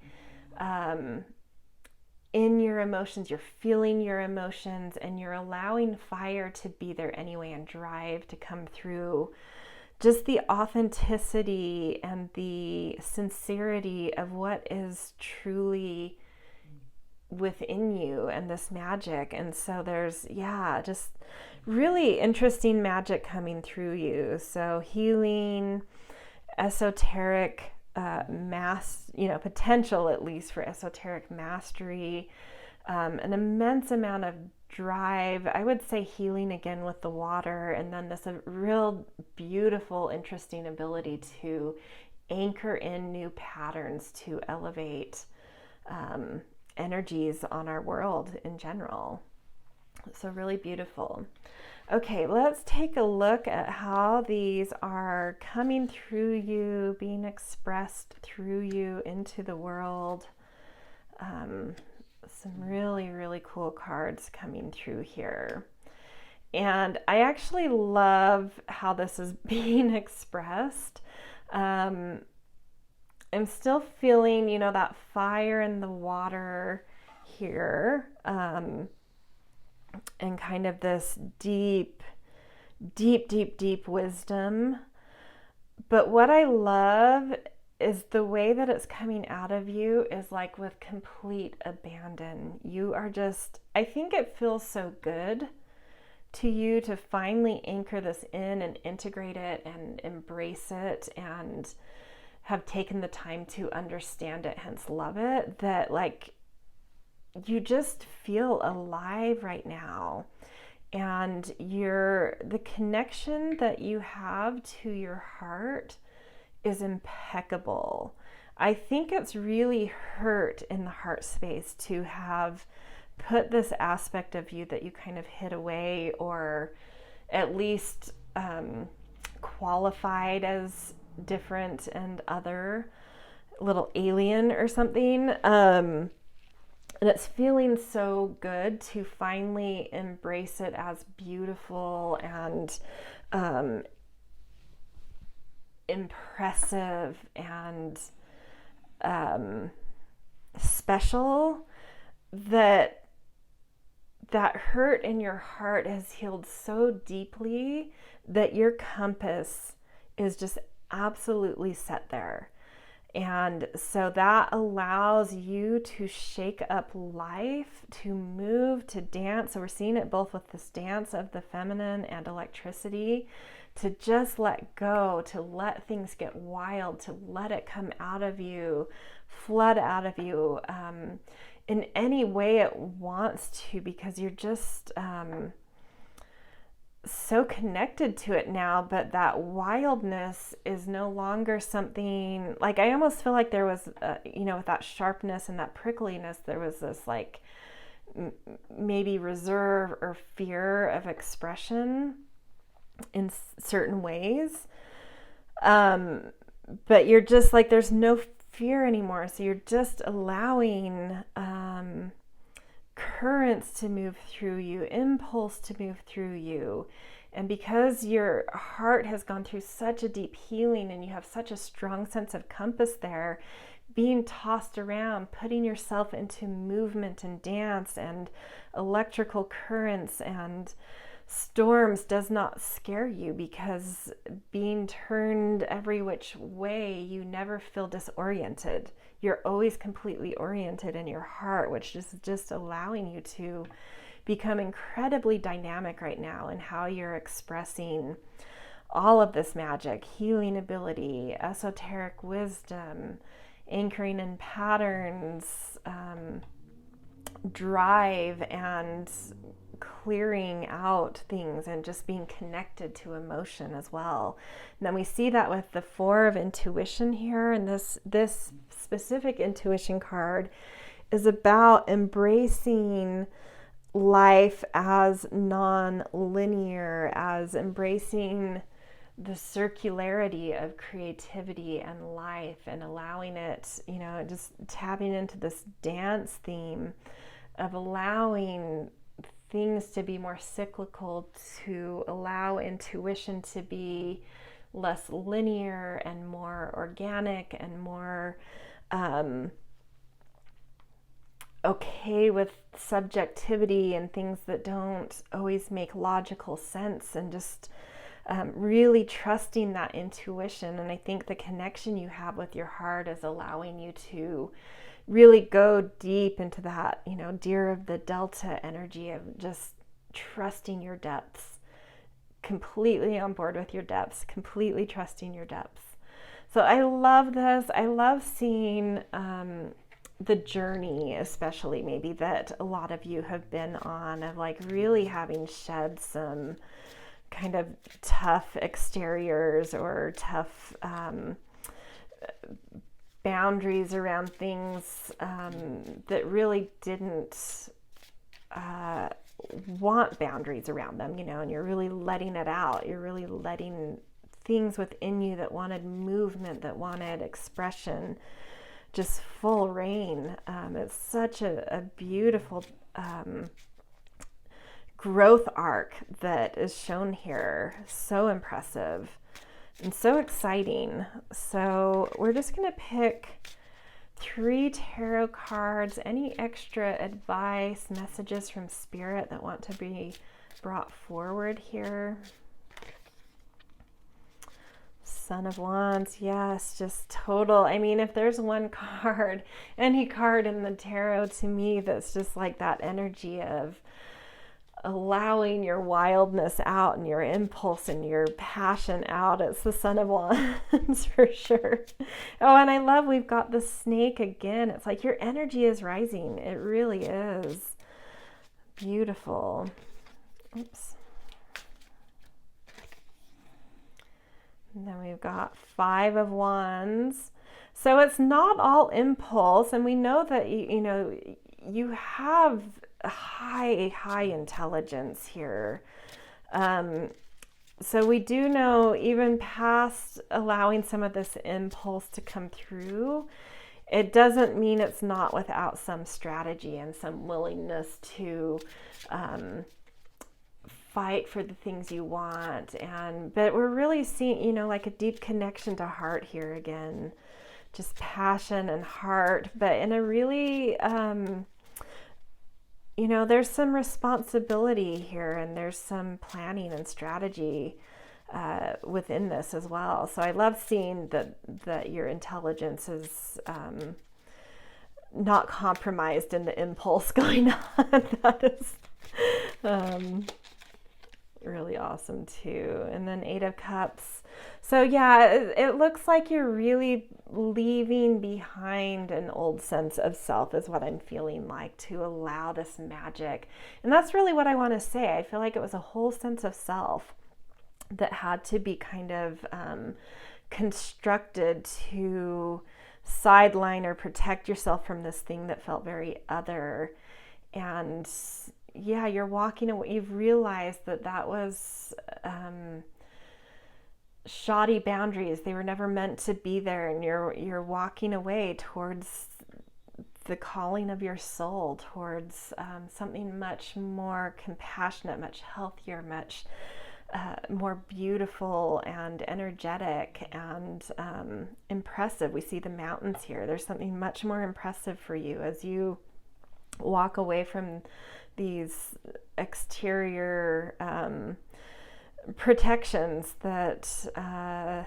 in your emotions. You're feeling your emotions, and you're allowing fire to be there anyway and drive to come through. Just the authenticity and the sincerity of what is truly within you and this magic. And so there's just really interesting magic coming through you. So healing, esoteric potential at least for esoteric mastery, an immense amount of drive. I would say healing again with the water, and then this real beautiful, interesting ability to anchor in new patterns to elevate energies on our world in general. So really beautiful. Okay, let's take a look at how these are coming through you, being expressed through you into the world. Some really, really cool cards coming through here. And I actually love how this is being expressed. I'm still feeling, that fire in the water here. And kind of this deep wisdom. But what I love is the way that it's coming out of you is like with complete abandon. You are just, I think it feels so good to you to finally anchor this in and integrate it and embrace it and have taken the time to understand it, hence love it, that like you just feel alive right now. And the connection that you have to your heart is impeccable. I think it's really hurt in the heart space to have put this aspect of you that you kind of hid away, or at least qualified as different and other, little alien or something. And it's feeling so good to finally embrace it as beautiful and impressive and special. That hurt in your heart has healed so deeply that your compass is just absolutely set there. And so that allows you to shake up life, to move, to dance. So we're seeing it both with this dance of the feminine and electricity, to just let go, to let things get wild, to let it come out of you, flood out of you in any way it wants to, because you're just so connected to it now. But that wildness is no longer something, like, I almost feel like there was with that sharpness and that prickliness, there was this like maybe reserve or fear of expression in certain ways, but you're just like, there's no fear anymore. So you're just allowing currents to move through you, impulse to move through you. And because your heart has gone through such a deep healing and you have such a strong sense of compass there, being tossed around, putting yourself into movement and dance and electrical currents and storms does not scare you, because being turned every which way, you never feel disoriented. You're always completely oriented in your heart, which is just allowing you to become incredibly dynamic right now in how you're expressing all of this magic, healing ability, esoteric wisdom, anchoring in patterns, drive, and clearing out things, and just being connected to emotion as well. And then we see that with the Four of Intuition here, and this specific intuition card is about embracing life as non-linear, as embracing the circularity of creativity and life, and allowing it, just tapping into this dance theme of allowing things to be more cyclical, to allow intuition to be less linear and more organic and more okay with subjectivity and things that don't always make logical sense, and just really trusting that intuition. And I think the connection you have with your heart is allowing you to really go deep into that, Deer of the Delta energy of just trusting your depths, completely on board with your depths, completely trusting your depths. So I love this. I love seeing the journey, especially maybe that a lot of you have been on, of like really having shed some kind of tough exteriors or tough boundaries around things that really didn't want boundaries around them, and you're really letting it out. You're really letting things within you that wanted movement, that wanted expression, just full reign. It's such a beautiful growth arc that is shown here. So impressive and so exciting. So we're just going to pick 3 tarot cards. Any extra advice, messages from Spirit that want to be brought forward here? Son of Wands, yes, just total. I mean, if there's one card, any card in the tarot to me that's just like that energy of allowing your wildness out and your impulse and your passion out, it's the Son of Wands for sure. Oh, and I love, we've got the snake again. It's like your energy is rising. It really is beautiful. Oops. And then we've got 5 of Wands. So it's not all impulse, and we know that you have high intelligence here. So we do know, even past allowing some of this impulse to come through, it doesn't mean it's not without some strategy and some willingness to fight for the things you want. But we're really seeing, like a deep connection to heart here again, just passion and heart, but in a really, there's some responsibility here, and there's some planning and strategy within this as well. So I love seeing that your intelligence is not compromised in the impulse going on. That is really awesome too. And then 8 of Cups. So yeah, it looks like you're really leaving behind an old sense of self, is what I'm feeling like, to allow this magic. And that's really what I want to say. I feel like it was a whole sense of self that had to be kind of constructed to sideline or protect yourself from this thing that felt very other. And yeah, you're walking away. You've realized that was shoddy boundaries. They were never meant to be there, and you're walking away towards the calling of your soul, towards something much more compassionate, much healthier, much more beautiful and energetic and impressive. We see the mountains here. There's something much more impressive for you as you walk away from these exterior protections that are,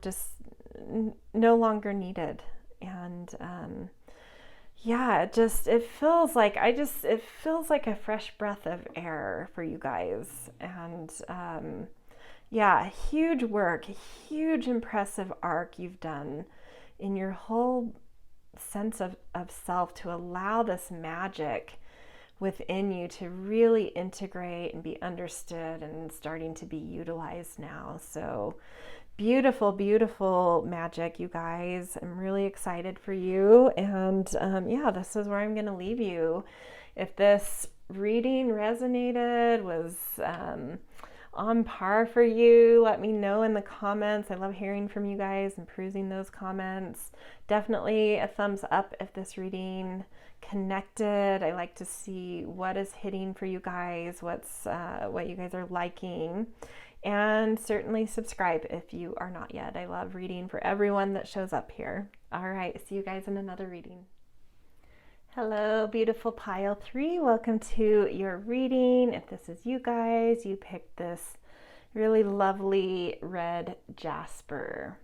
just no longer needed. And yeah, it feels like a fresh breath of air for you guys. And yeah, huge work, huge impressive arc you've done in your whole sense of self, to allow this magic within you to really integrate and be understood and starting to be utilized now. So beautiful, beautiful magic, you guys. I'm really excited for you. And yeah, this is where I'm going to leave you. If this reading resonated, was on par for you, let me know in the comments. I love hearing from you guys and perusing those comments. Definitely a thumbs up if this reading connected. I like to see what is hitting for you guys, what you guys are liking, and certainly subscribe if you are not yet. I love reading for everyone that shows up here. All right, see you guys in another reading. Hello, beautiful pile 3. Welcome to your reading. If this is you guys, you picked this really lovely red Jasper.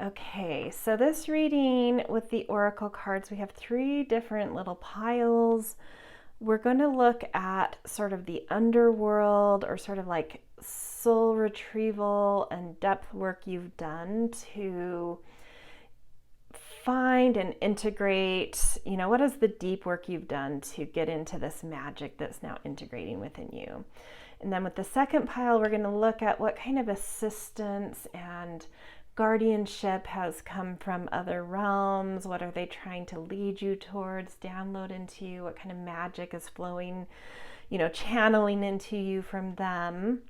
Okay, so this reading with the Oracle cards, we have 3 different little piles. We're going to look at sort of the underworld, or sort of like soul retrieval and depth work you've done to find and integrate, what is the deep work you've done to get into this magic that's now integrating within you. And then with the second pile, we're going to look at what kind of assistance and guardianship has come from other realms. What are they trying to lead you towards, download into you? What kind of magic is flowing, channeling into you from them?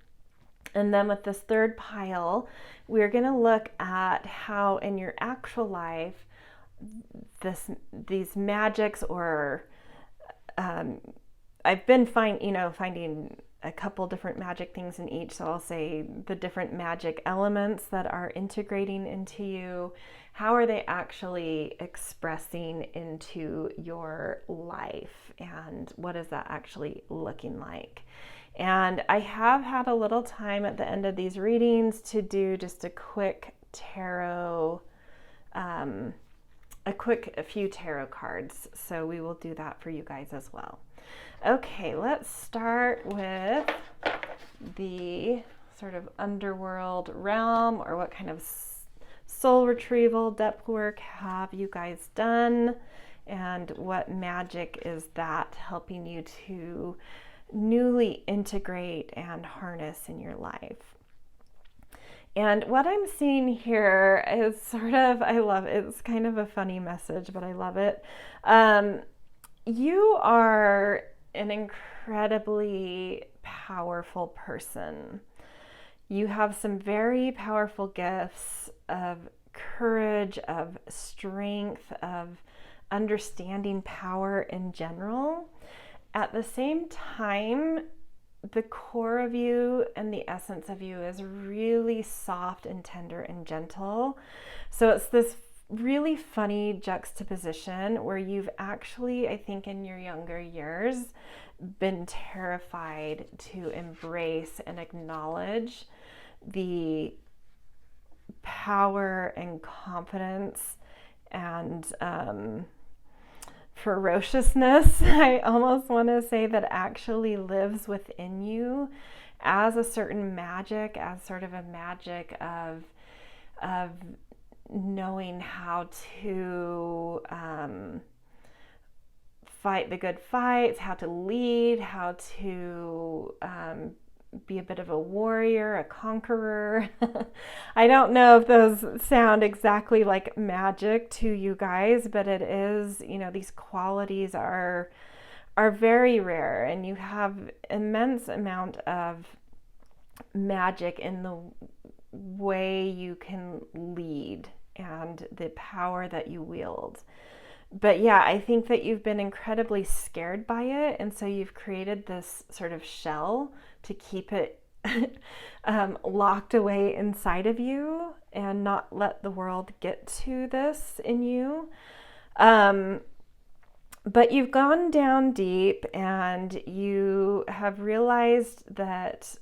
And then with this third pile, we're going to look at how in your actual life these magics, or I've been finding a couple different magic things in each. So I'll say the different magic elements that are integrating into you. How are they actually expressing into your life? And what is that actually looking like? And I have had a little time at the end of these readings to do just a quick tarot, a few tarot cards. So we will do that for you guys as well. Okay, let's start with the sort of underworld realm, or what kind of soul retrieval, depth work have you guys done, and what magic is that helping you to newly integrate and harness in your life. And what I'm seeing here is sort of, I love it. It's kind of a funny message, but I love it. You are an incredibly powerful person. You have some very powerful gifts of courage, of strength, of understanding power in general. At the same time, the core of you and the essence of you is really soft and tender and gentle. So it's this really funny juxtaposition where you've actually, I think in your younger years, been terrified to embrace and acknowledge the power and confidence and ferociousness, I almost want to say, that actually lives within you as a certain magic, as sort of a magic of knowing how to fight the good fights, how to lead, how to be a bit of a warrior, a conqueror. I don't know if those sound exactly like magic to you guys, but it is, these qualities are very rare, and you have immense amount of magic in the way you can lead and the power that you wield. But yeah, I think that you've been incredibly scared by it, and so you've created this sort of shell to keep it locked away inside of you and not let the world get to this in you. But you've gone down deep and you have realized that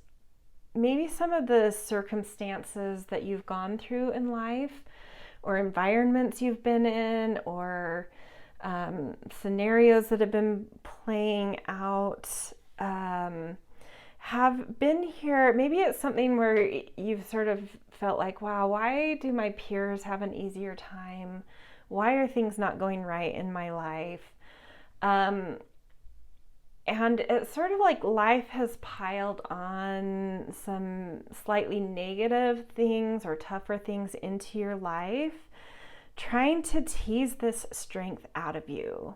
maybe some of the circumstances that you've gone through in life, or environments you've been in, or scenarios that have been playing out, have been here. Maybe it's something where you've sort of felt like, wow, why do my peers have an easier time? Why are things not going right in my life? And it's sort of like life has piled on some slightly negative things or tougher things into your life, trying to tease this strength out of you.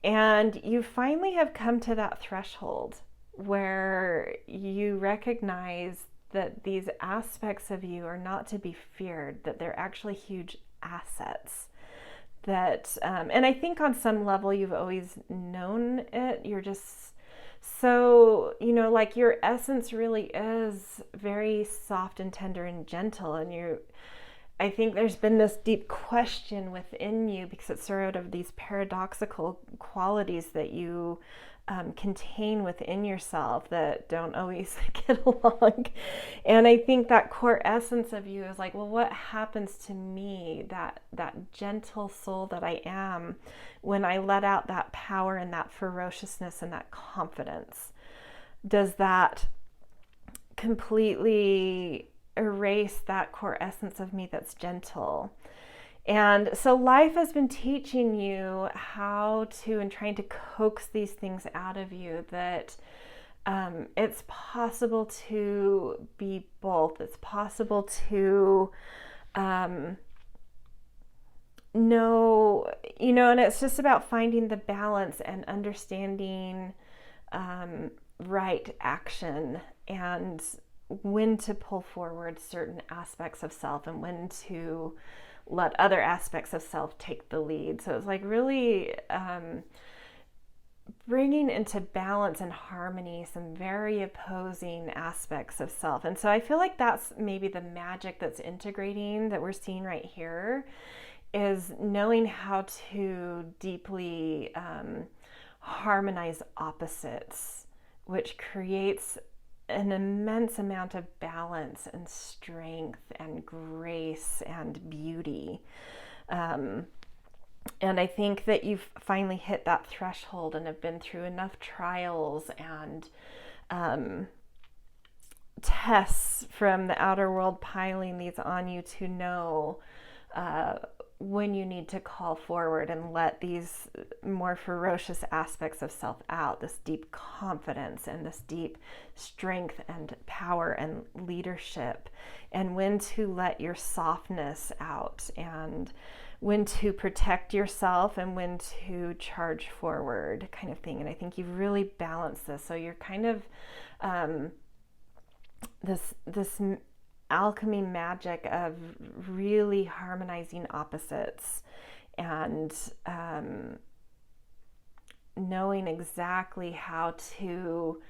And you finally have come to that threshold where you recognize that these aspects of you are not to be feared, that they're actually huge assets. That, and I think on some level you've always known it. You're just so, like your essence really is very soft and tender and gentle. And I think there's been this deep question within you because it's sort of these paradoxical qualities that you contain within yourself that don't always get along. And I think that core essence of you is like, well, what happens to me, that gentle soul that I am, when I let out that power and that ferociousness and that confidence? Does that completely erase that core essence of me that's gentle? And so life has been teaching you how to, and trying to coax these things out of you, that it's possible to be both. It's possible to know, and it's just about finding the balance and understanding right action, and when to pull forward certain aspects of self and when to let other aspects of self take the lead. So it's like really bringing into balance and harmony some very opposing aspects of self. And so I feel like that's maybe the magic that's integrating, that we're seeing right here, is knowing how to deeply harmonize opposites, which creates an immense amount of balance and strength and grace and beauty. And I think that you've finally hit that threshold and have been through enough trials and tests from the outer world piling these on you to know when you need to call forward and let these more ferocious aspects of self out, this deep confidence and this deep strength and power and leadership, and when to let your softness out, and when to protect yourself and when to charge forward, kind of thing. And I think you've really balanced this. So you're kind of this alchemy magic of really harmonizing opposites and knowing exactly how to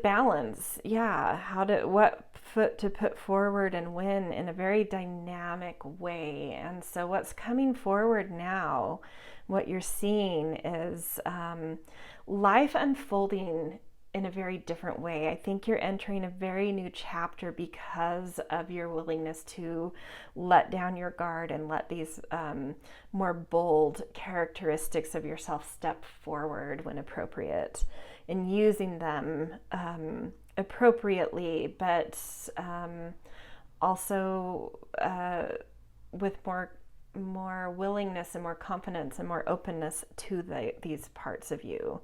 balance, what foot to put forward and when, in a very dynamic way. And so what's coming forward now, what you're seeing is life unfolding in a very different way. I think you're entering a very new chapter because of your willingness to let down your guard and let these more bold characteristics of yourself step forward when appropriate, and using them appropriately, but also with more willingness and more confidence and more openness to these parts of you.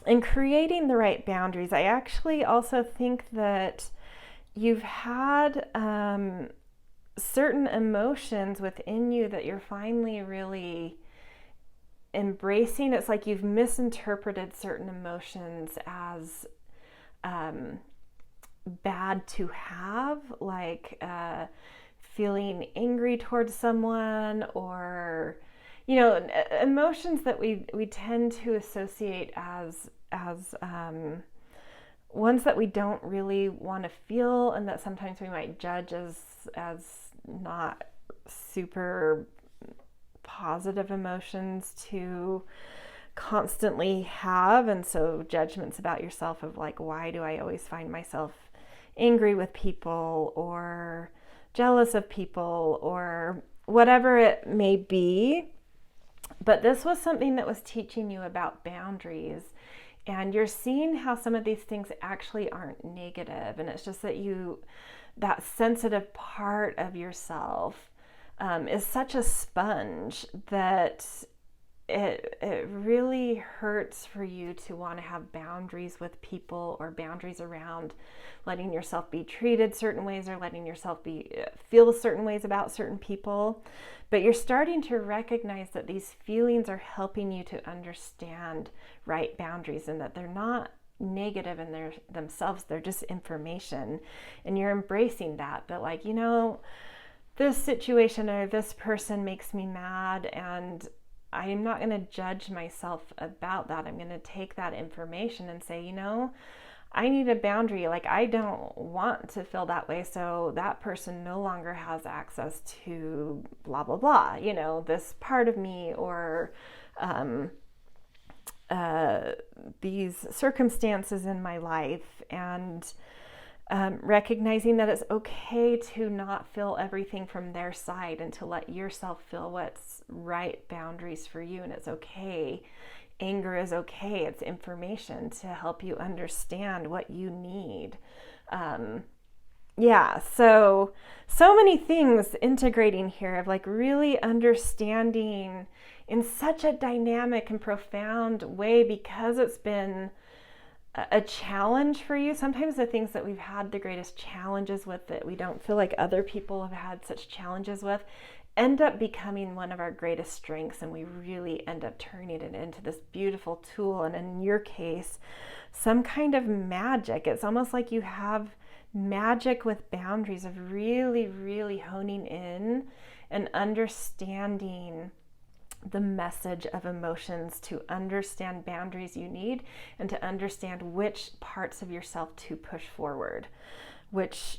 And creating the right boundaries. I actually also think that you've had certain emotions within you that you're finally really embracing. It's like you've misinterpreted certain emotions as bad to have, like feeling angry towards someone, or emotions that we tend to associate as ones that we don't really want to feel, and that sometimes we might judge as not super positive emotions to constantly have. And so judgments about yourself of like, why do I always find myself angry with people or jealous of people or whatever it may be. But this was something that was teaching you about boundaries, and you're seeing how some of these things actually aren't negative, and it's just that that sensitive part of yourself is such a sponge that it really hurts for you to want to have boundaries with people, or boundaries around letting yourself be treated certain ways, or letting yourself feel certain ways about certain people. But you're starting to recognize that these feelings are helping you to understand right boundaries, and that they're not negative in themselves, they're just information. And you're embracing that like, this situation or this person makes me mad, and I'm not going to judge myself about that. I'm going to take that information and say, I need a boundary. Like, I don't want to feel that way, so that person no longer has access to blah, blah, blah, this part of me, or these circumstances in my life. And recognizing that it's okay to not feel everything from their side, and to let yourself feel what's right boundaries for you. And it's okay. Anger is okay. It's information to help you understand what you need. So many things integrating here of like really understanding in such a dynamic and profound way, because it's been a challenge for you. Sometimes the things that we've had the greatest challenges with, that we don't feel like other people have had such challenges with, end up becoming one of our greatest strengths, and we really end up turning it into this beautiful tool. And in your case, some kind of magic. It's almost like you have magic with boundaries, of really, really honing in and understanding the message of emotions, to understand boundaries you need, and to understand which parts of yourself to push forward, which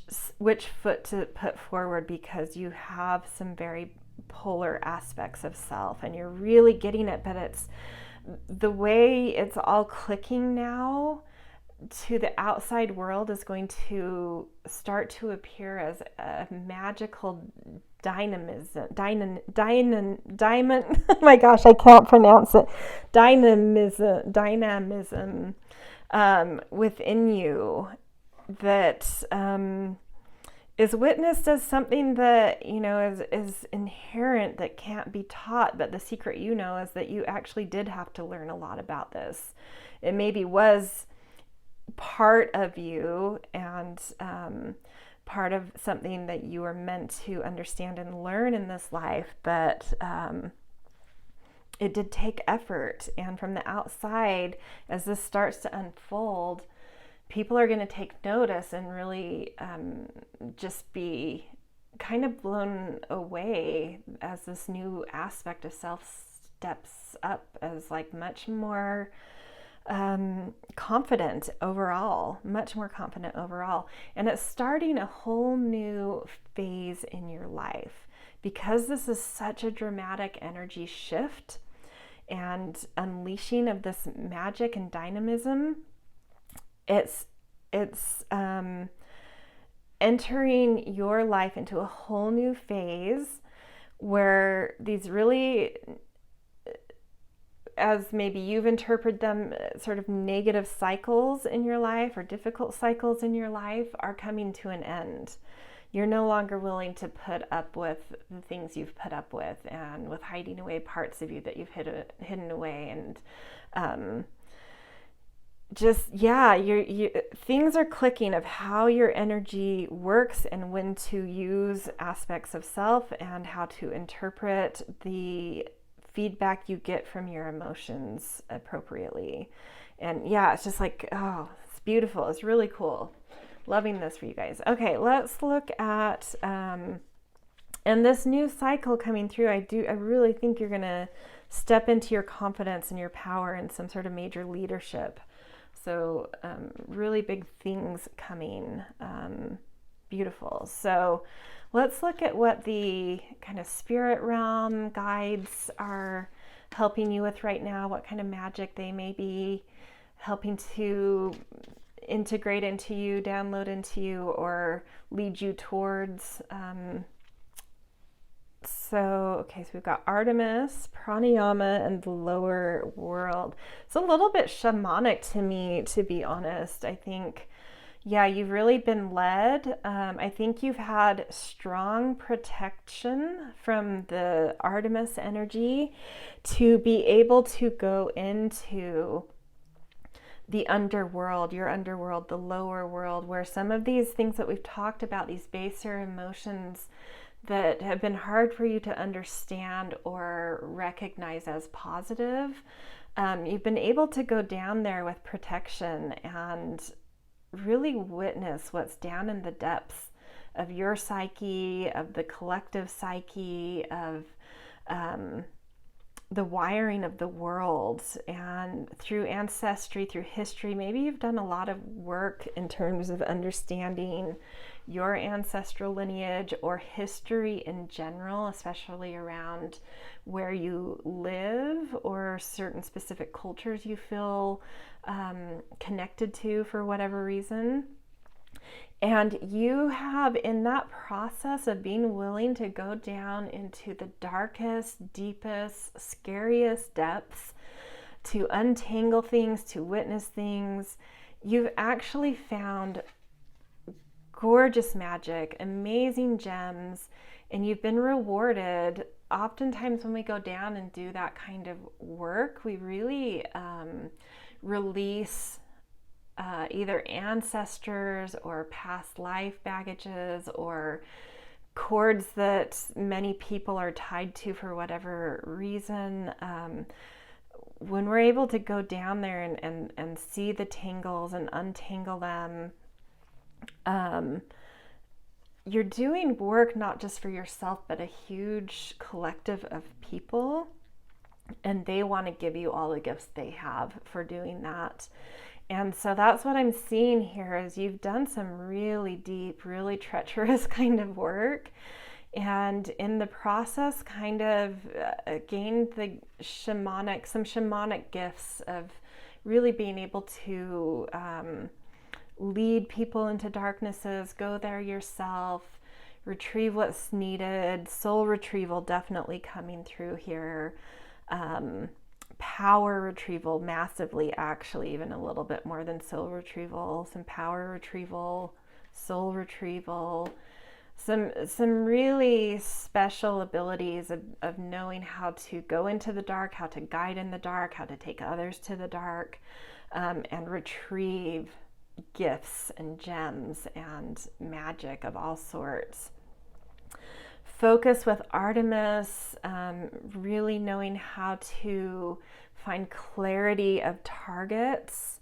foot to put forward, because you have some very polar aspects of self, and you're really getting it. But it's the way it's all clicking now to the outside world is going to start to appear as a magical dynamism, oh my gosh, I can't pronounce it. Dynamism within you that is witnessed as something that, you know, is inherent, that can't be taught. But the secret, you know, is that you actually did have to learn a lot about this. It maybe was part of you, and part of something that you were meant to understand and learn in this life, but it did take effort. And from the outside, as this starts to unfold, people are going to take notice and really just be kind of blown away as this new aspect of self steps up as like much more confident overall, much more confident overall. And it's starting a whole new phase in your life, because this is such a dramatic energy shift and unleashing of this magic and dynamism. It's entering your life into a whole new phase where these really, as maybe you've interpreted them, sort of negative cycles in your life or difficult cycles in your life, are coming to an end. You're no longer willing to put up with the things you've put up with, and with hiding away parts of you that you've hidden away, and things are clicking of how your energy works and when to use aspects of self, and how to interpret the feedback you get from your emotions appropriately. And yeah, it's just like, oh, it's beautiful. It's really cool. Loving this for you guys. Okay, let's look at and this new cycle coming through. I really think you're gonna step into your confidence and your power and some sort of major leadership. So really big things coming. Beautiful. So let's look at what the kind of spirit realm guides are helping you with right now, what kind of magic they may be helping to integrate into you, download into you, or lead you towards. So we've got Artemis, Pranayama, and the lower world. It's a little bit shamanic to me, to be honest. I think, yeah, you've really been led. I think you've had strong protection from the Artemis energy to be able to go into the underworld, your underworld, the lower world, where some of these things that we've talked about, these baser emotions that have been hard for you to understand or recognize as positive, you've been able to go down there with protection and really witness what's down in the depths of your psyche, of the collective psyche, of the wiring of the world. And through ancestry, through history, maybe you've done a lot of work in terms of understanding your ancestral lineage or history in general, especially around where you live or certain specific cultures you feel connected to for whatever reason. And you have, in that process of being willing to go down into the darkest, deepest, scariest depths, to untangle things, to witness things, you've actually found gorgeous magic, amazing gems, and you've been rewarded. Oftentimes when we go down and do that kind of work, we really release either ancestors or past life baggages or cords that many people are tied to for whatever reason. When we're able to go down there and see the tangles and untangle them, you're doing work not just for yourself, but a huge collective of people, and they want to give you all the gifts they have for doing that. And so that's what I'm seeing here, is you've done some really deep, really treacherous kind of work, and in the process kind of gained some shamanic gifts of really being able to lead people into darknesses, go there yourself, retrieve what's needed. Soul retrieval definitely coming through here. Power retrieval massively, actually, even a little bit more than soul retrieval. Some power retrieval, soul retrieval, some really special abilities of knowing how to go into the dark, how to guide in the dark, how to take others to the dark, and retrieve gifts and gems and magic of all sorts. Focus with Artemis, really knowing how to find clarity of targets.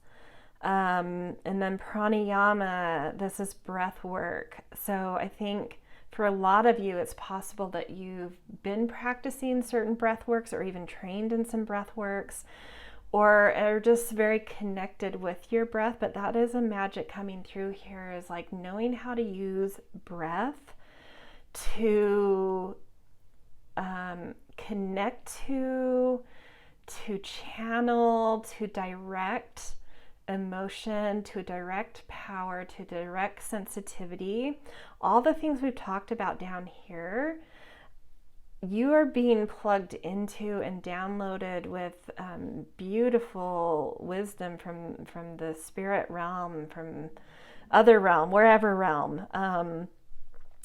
And then pranayama, this is breath work. So I think for a lot of you, it's possible that you've been practicing certain breath works or even trained in some breath works, or are just very connected with your breath. But that is a magic coming through here, is like knowing how to use breath to connect to channel, to direct emotion, to direct power, to direct sensitivity. All the things we've talked about down here, you are being plugged into and downloaded with beautiful wisdom from the spirit realm, from other realm, wherever realm,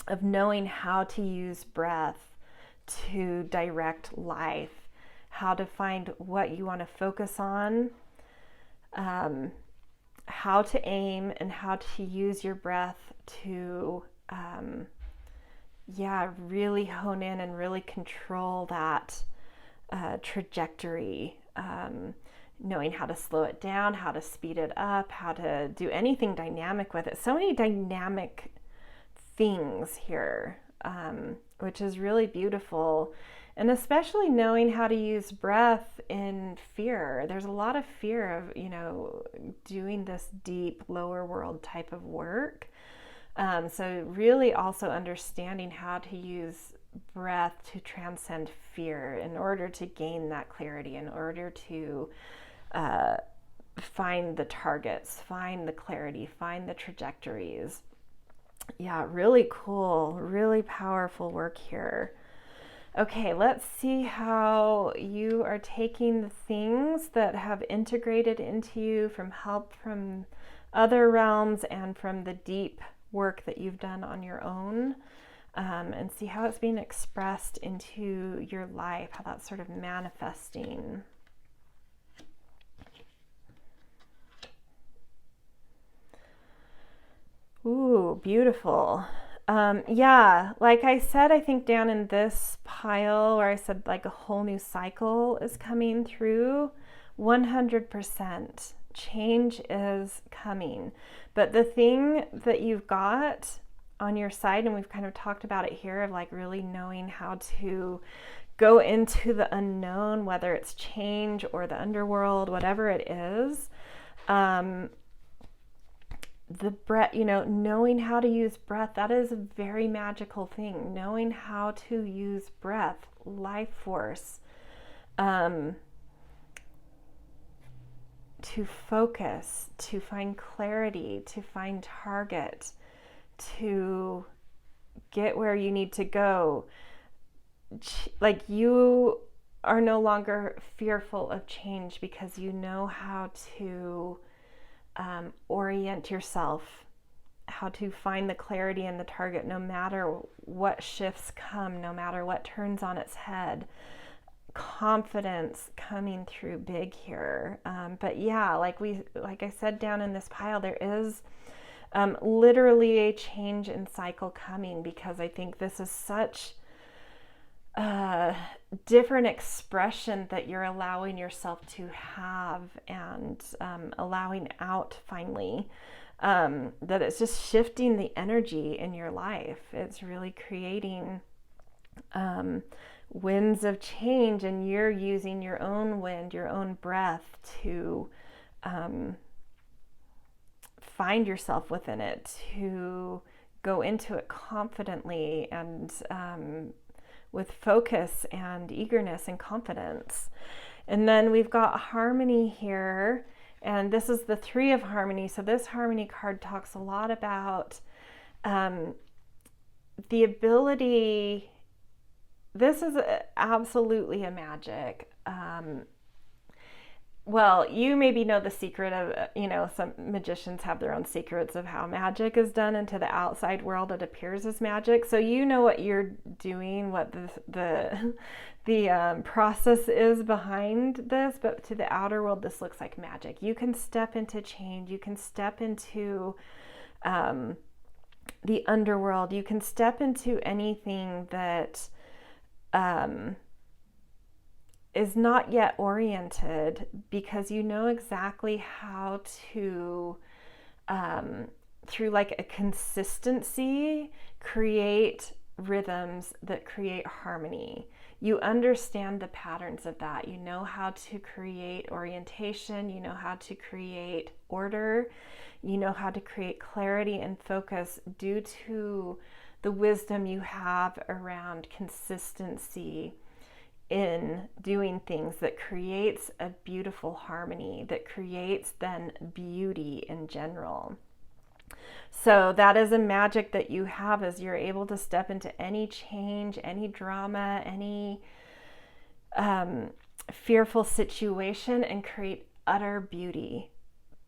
of knowing how to use breath to direct life, how to find what you want to focus on, how to aim, and how to use your breath to really hone in and really control that trajectory, knowing how to slow it down, how to speed it up, how to do anything dynamic with it. So many dynamic things here, which is really beautiful. And especially knowing how to use breath in fear. There's a lot of fear of, doing this deep lower world type of work. So really also understanding how to use breath to transcend fear in order to gain that clarity, in order to find the targets, find the clarity, find the trajectories. Yeah, really cool, really powerful work here. Okay, let's see how you are taking the things that have integrated into you from help from other realms and from the deep work that you've done on your own, and see how it's being expressed into your life, how that's sort of manifesting. Ooh, beautiful. Like I said, I think down in this pile where I said like a whole new cycle is coming through, 100% change is coming. But the thing that you've got on your side, and we've kind of talked about it here, of like really knowing how to go into the unknown, whether it's change or the underworld, whatever it is, the breath, knowing how to use breath, that is a very magical thing. Knowing how to use breath, life force, to focus, to find clarity, to find target, to get where you need to go. Like you are no longer fearful of change because you know how to orient yourself, how to find the clarity and the target no matter what shifts come, no matter what turns on its head. Confidence coming through big here. But yeah, like I said down in this pile, there is literally a change in cycle coming, because I think this is such a different expression that you're allowing yourself to have, and allowing out finally, that it's just shifting the energy in your life. It's really creating winds of change, and you're using your own wind, your own breath to find yourself within it, to go into it confidently and with focus and eagerness and confidence. And then we've got harmony here, and this is the 3 of harmony. So this harmony card talks a lot about the ability. This is absolutely a magic. Well, you maybe know the secret of, some magicians have their own secrets of how magic is done, and to the outside world it appears as magic. So you know what you're doing, what the process is behind this, but to the outer world, this looks like magic. You can step into change. You can step into the underworld. You can step into anything that is not yet oriented, because you know exactly how to, through like a consistency, create rhythms that create harmony. You understand the patterns of that. You know how to create orientation. You know how to create order. You know how to create clarity and focus due to the wisdom you have around consistency in doing things that creates a beautiful harmony, that creates then beauty in general. So that is a magic that you have, as you're able to step into any change, any drama, any fearful situation and create utter beauty.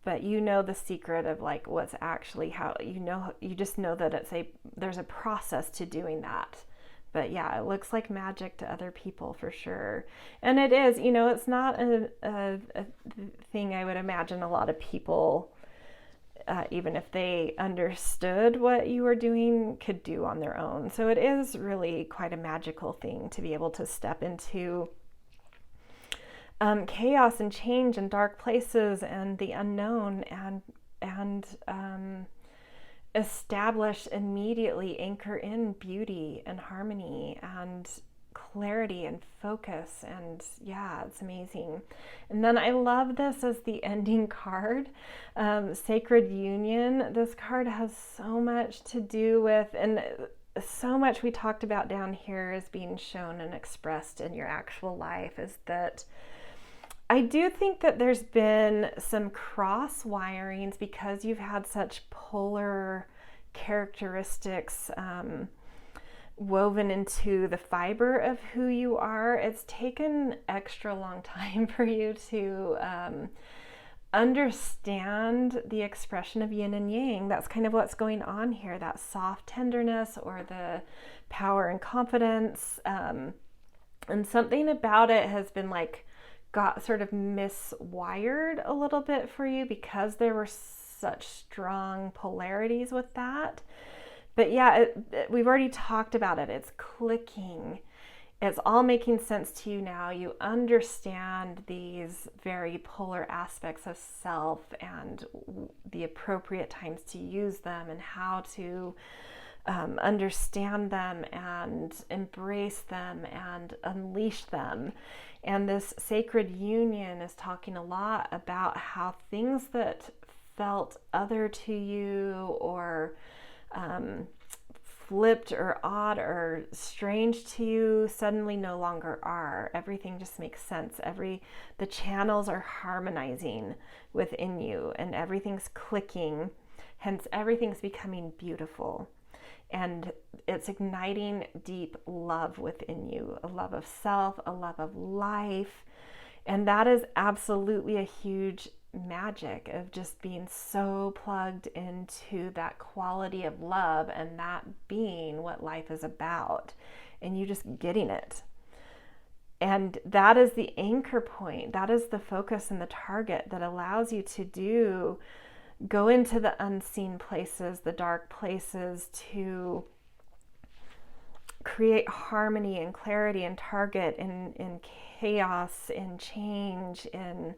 But you know the secret of like what's actually how, you just know that there's a process to doing that. But yeah, it looks like magic to other people for sure. And it is, it's not a thing I would imagine a lot of people, even if they understood what you were doing, could do on their own. So it is really quite a magical thing to be able to step into chaos and change and dark places and the unknown, and establish immediately, anchor in beauty and harmony and clarity and focus. And yeah, it's amazing. And then I love this as the ending card, Sacred Union. This card has so much to do with, and so much we talked about down here is being shown and expressed in your actual life, is that I do think that there's been some cross wirings because you've had such polar characteristics woven into the fiber of who you are. It's taken extra long time for you to understand the expression of yin and yang. That's kind of what's going on here, that soft tenderness or the power and confidence. And something about it has been like, got sort of miswired a little bit for you because there were such strong polarities with that. But yeah, we've already talked about it. It's clicking. It's all making sense to you now. You understand these very polar aspects of self and the appropriate times to use them and how to understand them and embrace them and unleash them. And this sacred union is talking a lot about how things that felt other to you or flipped or odd or strange to you suddenly no longer are. Everything just makes sense. The channels are harmonizing within you and everything's clicking. Hence, everything's becoming beautiful. And it's igniting deep love within you, a love of self, a love of life. And that is absolutely a huge magic of just being so plugged into that quality of love and that being what life is about, and you just getting it. And that is the anchor point. That is the focus and the target that allows you to go into the unseen places, the dark places, to create harmony and clarity and target in chaos, in change, in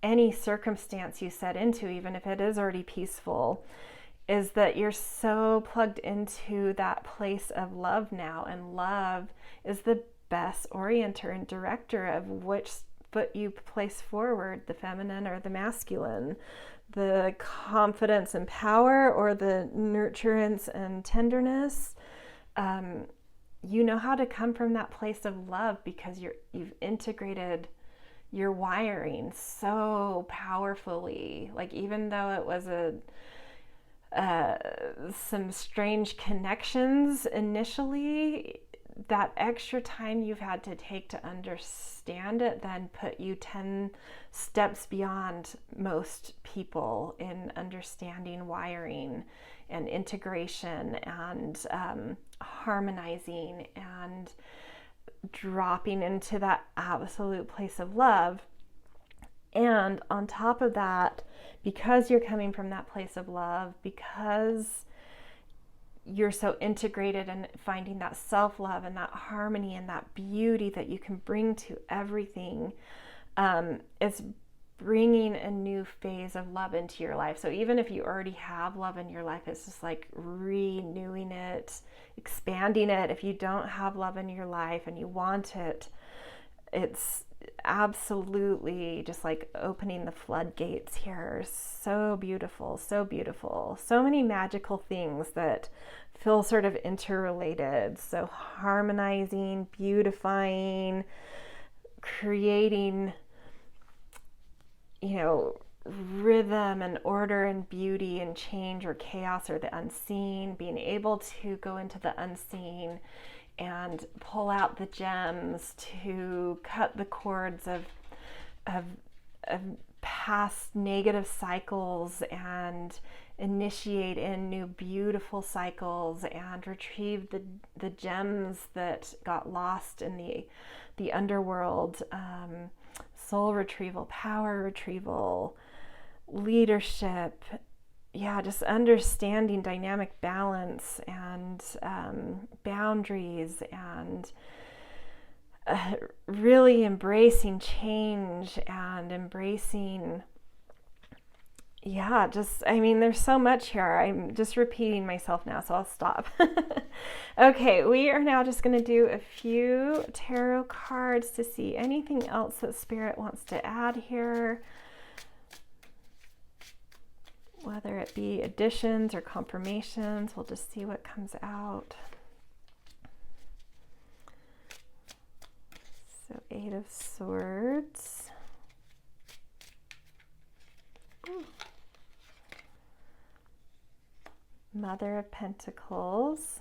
any circumstance you set into, even if it is already peaceful, is that you're so plugged into that place of love now. And love is the best orienter and director of which foot you place forward, the feminine or the masculine, the confidence and power or the nurturance and tenderness. You know how to come from that place of love because you've integrated your wiring so powerfully. Like, even though it was some strange connections initially, that extra time you've had to take to understand it then put you 10 steps beyond most people in understanding wiring and integration and harmonizing and dropping into that absolute place of love. And on top of that, because you're coming from that place of love, because you're so integrated and finding that self-love and that harmony and that beauty that you can bring to everything, it's bringing a new phase of love into your life. So even if you already have love in your life, it's just like renewing it, expanding it. If you don't have love in your life and you want it, it's absolutely just like opening the floodgates here. So beautiful, so beautiful. So many magical things that feel sort of interrelated. So harmonizing, beautifying, creating, rhythm and order and beauty and change or chaos or the unseen, being able to go into the unseen and pull out the gems to cut the cords of past negative cycles and initiate in new beautiful cycles and retrieve the gems that got lost in the underworld. Soul retrieval, power retrieval, leadership, just understanding dynamic balance and boundaries and really embracing change and embracing, there's so much here. I'm just repeating myself now, so I'll stop. Okay, we are now just going to do a few tarot cards to see anything else that Spirit wants to add here, whether it be additions or confirmations. We'll just see what comes out. So 8 of Swords. Ooh. Mother of Pentacles.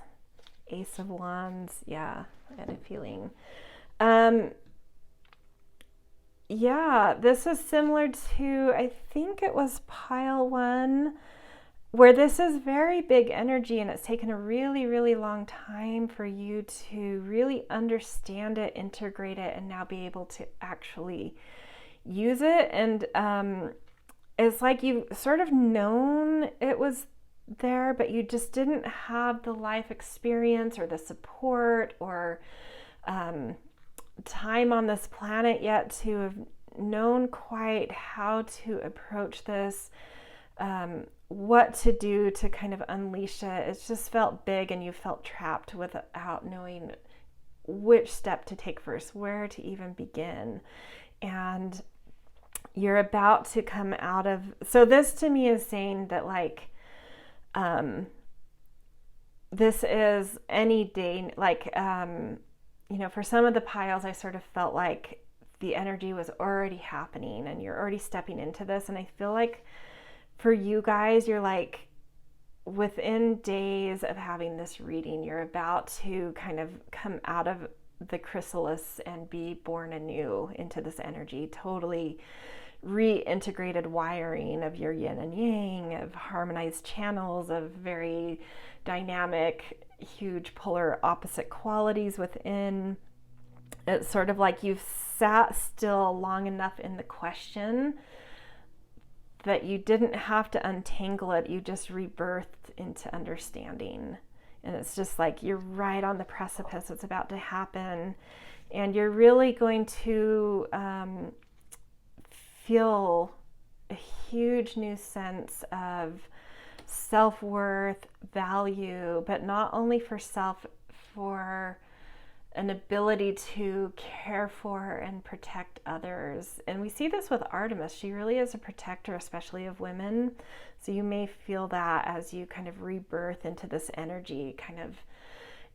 Ace of Wands. Yeah, I had a feeling. This is similar to, I think it was pile 1, where this is very big energy and it's taken a really, really long time for you to really understand it, integrate it, and now be able to actually use it. And it's like you've sort of known it was there, but you just didn't have the life experience or the support or time on this planet yet to have known quite how to approach this, what to do to kind of unleash it. It's just felt big and you felt trapped without knowing which step to take first, where to even begin. And you're about to come out of, so this to me is saying that this is any day, for some of the piles, I sort of felt like the energy was already happening and you're already stepping into this. And I feel like for you guys, you're like within days of having this reading, you're about to kind of come out of the chrysalis and be born anew into this energy, totally reintegrated wiring of your yin and yang, of harmonized channels, of very dynamic, huge polar opposite qualities within. It's sort of like you've sat still long enough in the question that you didn't have to untangle it, you just rebirthed into understanding. And it's just like you're right on the precipice, it's about to happen, and you're really going to feel a huge new sense of self-worth, value, but not only for self, for an ability to care for and protect others. And we see this with Artemis. She really is a protector, especially of women. So you may feel that as you kind of rebirth into this energy,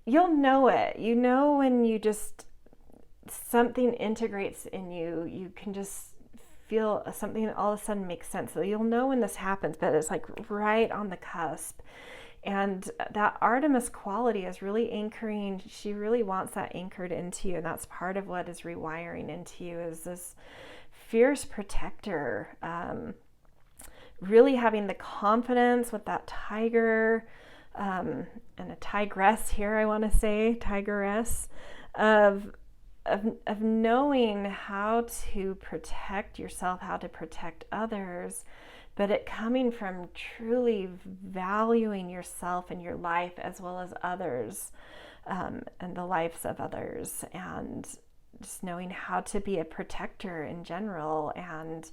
you'll know it. You know when you just, something integrates in you, you can just feel something all of a sudden makes sense. So you'll know when this happens, but it's like right on the cusp. And that Artemis quality is really anchoring. She really wants that anchored into you. And that's part of what is rewiring into you, is this fierce protector. Really having the confidence with that tiger, and a tigress here, I want to say, tigeress, of knowing how to protect yourself, how to protect others, but it coming from truly valuing yourself and your life as well as others, and the lives of others, and just knowing how to be a protector in general and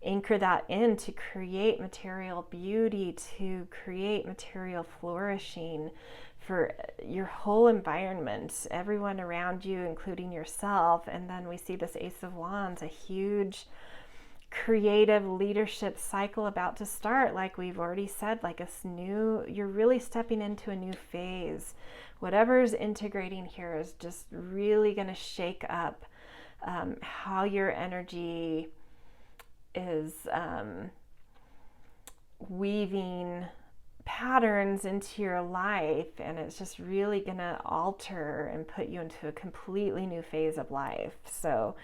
anchor that in to create material beauty, to create material flourishing for your whole environment, everyone around you, including yourself. And then we see this Ace of Wands, a huge creative leadership cycle about to start. Like we've already said, like you're really stepping into a new phase. Whatever's integrating here is just really going to shake up how your energy is weaving patterns into your life, and it's just really gonna alter and put you into a completely new phase of life. So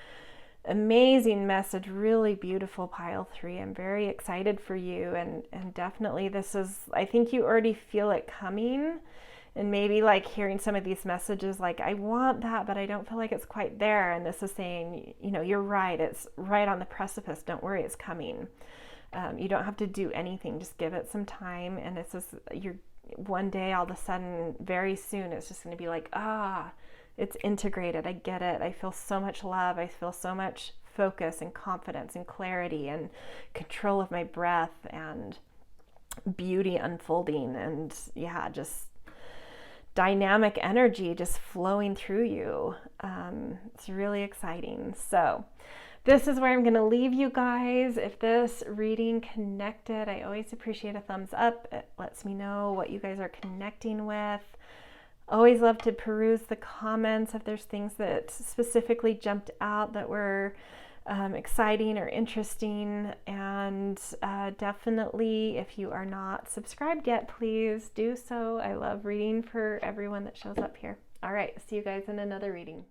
amazing message, really beautiful, pile 3. I'm very excited for you, and definitely this is, I think you already feel it coming, and maybe like hearing some of these messages like, I want that, but I don't feel like it's quite there. And this is saying, you know, you're right, it's right on the precipice, don't worry, it's coming. You don't have to do anything, just give it some time, and it's just, you're one day, all of a sudden, very soon, it's just going to be like, it's integrated, I get it, I feel so much love, I feel so much focus and confidence and clarity and control of my breath and beauty unfolding, and yeah, just dynamic energy just flowing through you. It's really exciting. So this is where I'm going to leave you guys. If this reading connected, I always appreciate a thumbs up. It lets me know what you guys are connecting with. Always love to peruse the comments if there's things that specifically jumped out that were exciting or interesting. And definitely, if you are not subscribed yet, please do so. I love reading for everyone that shows up here. All right, see you guys in another reading.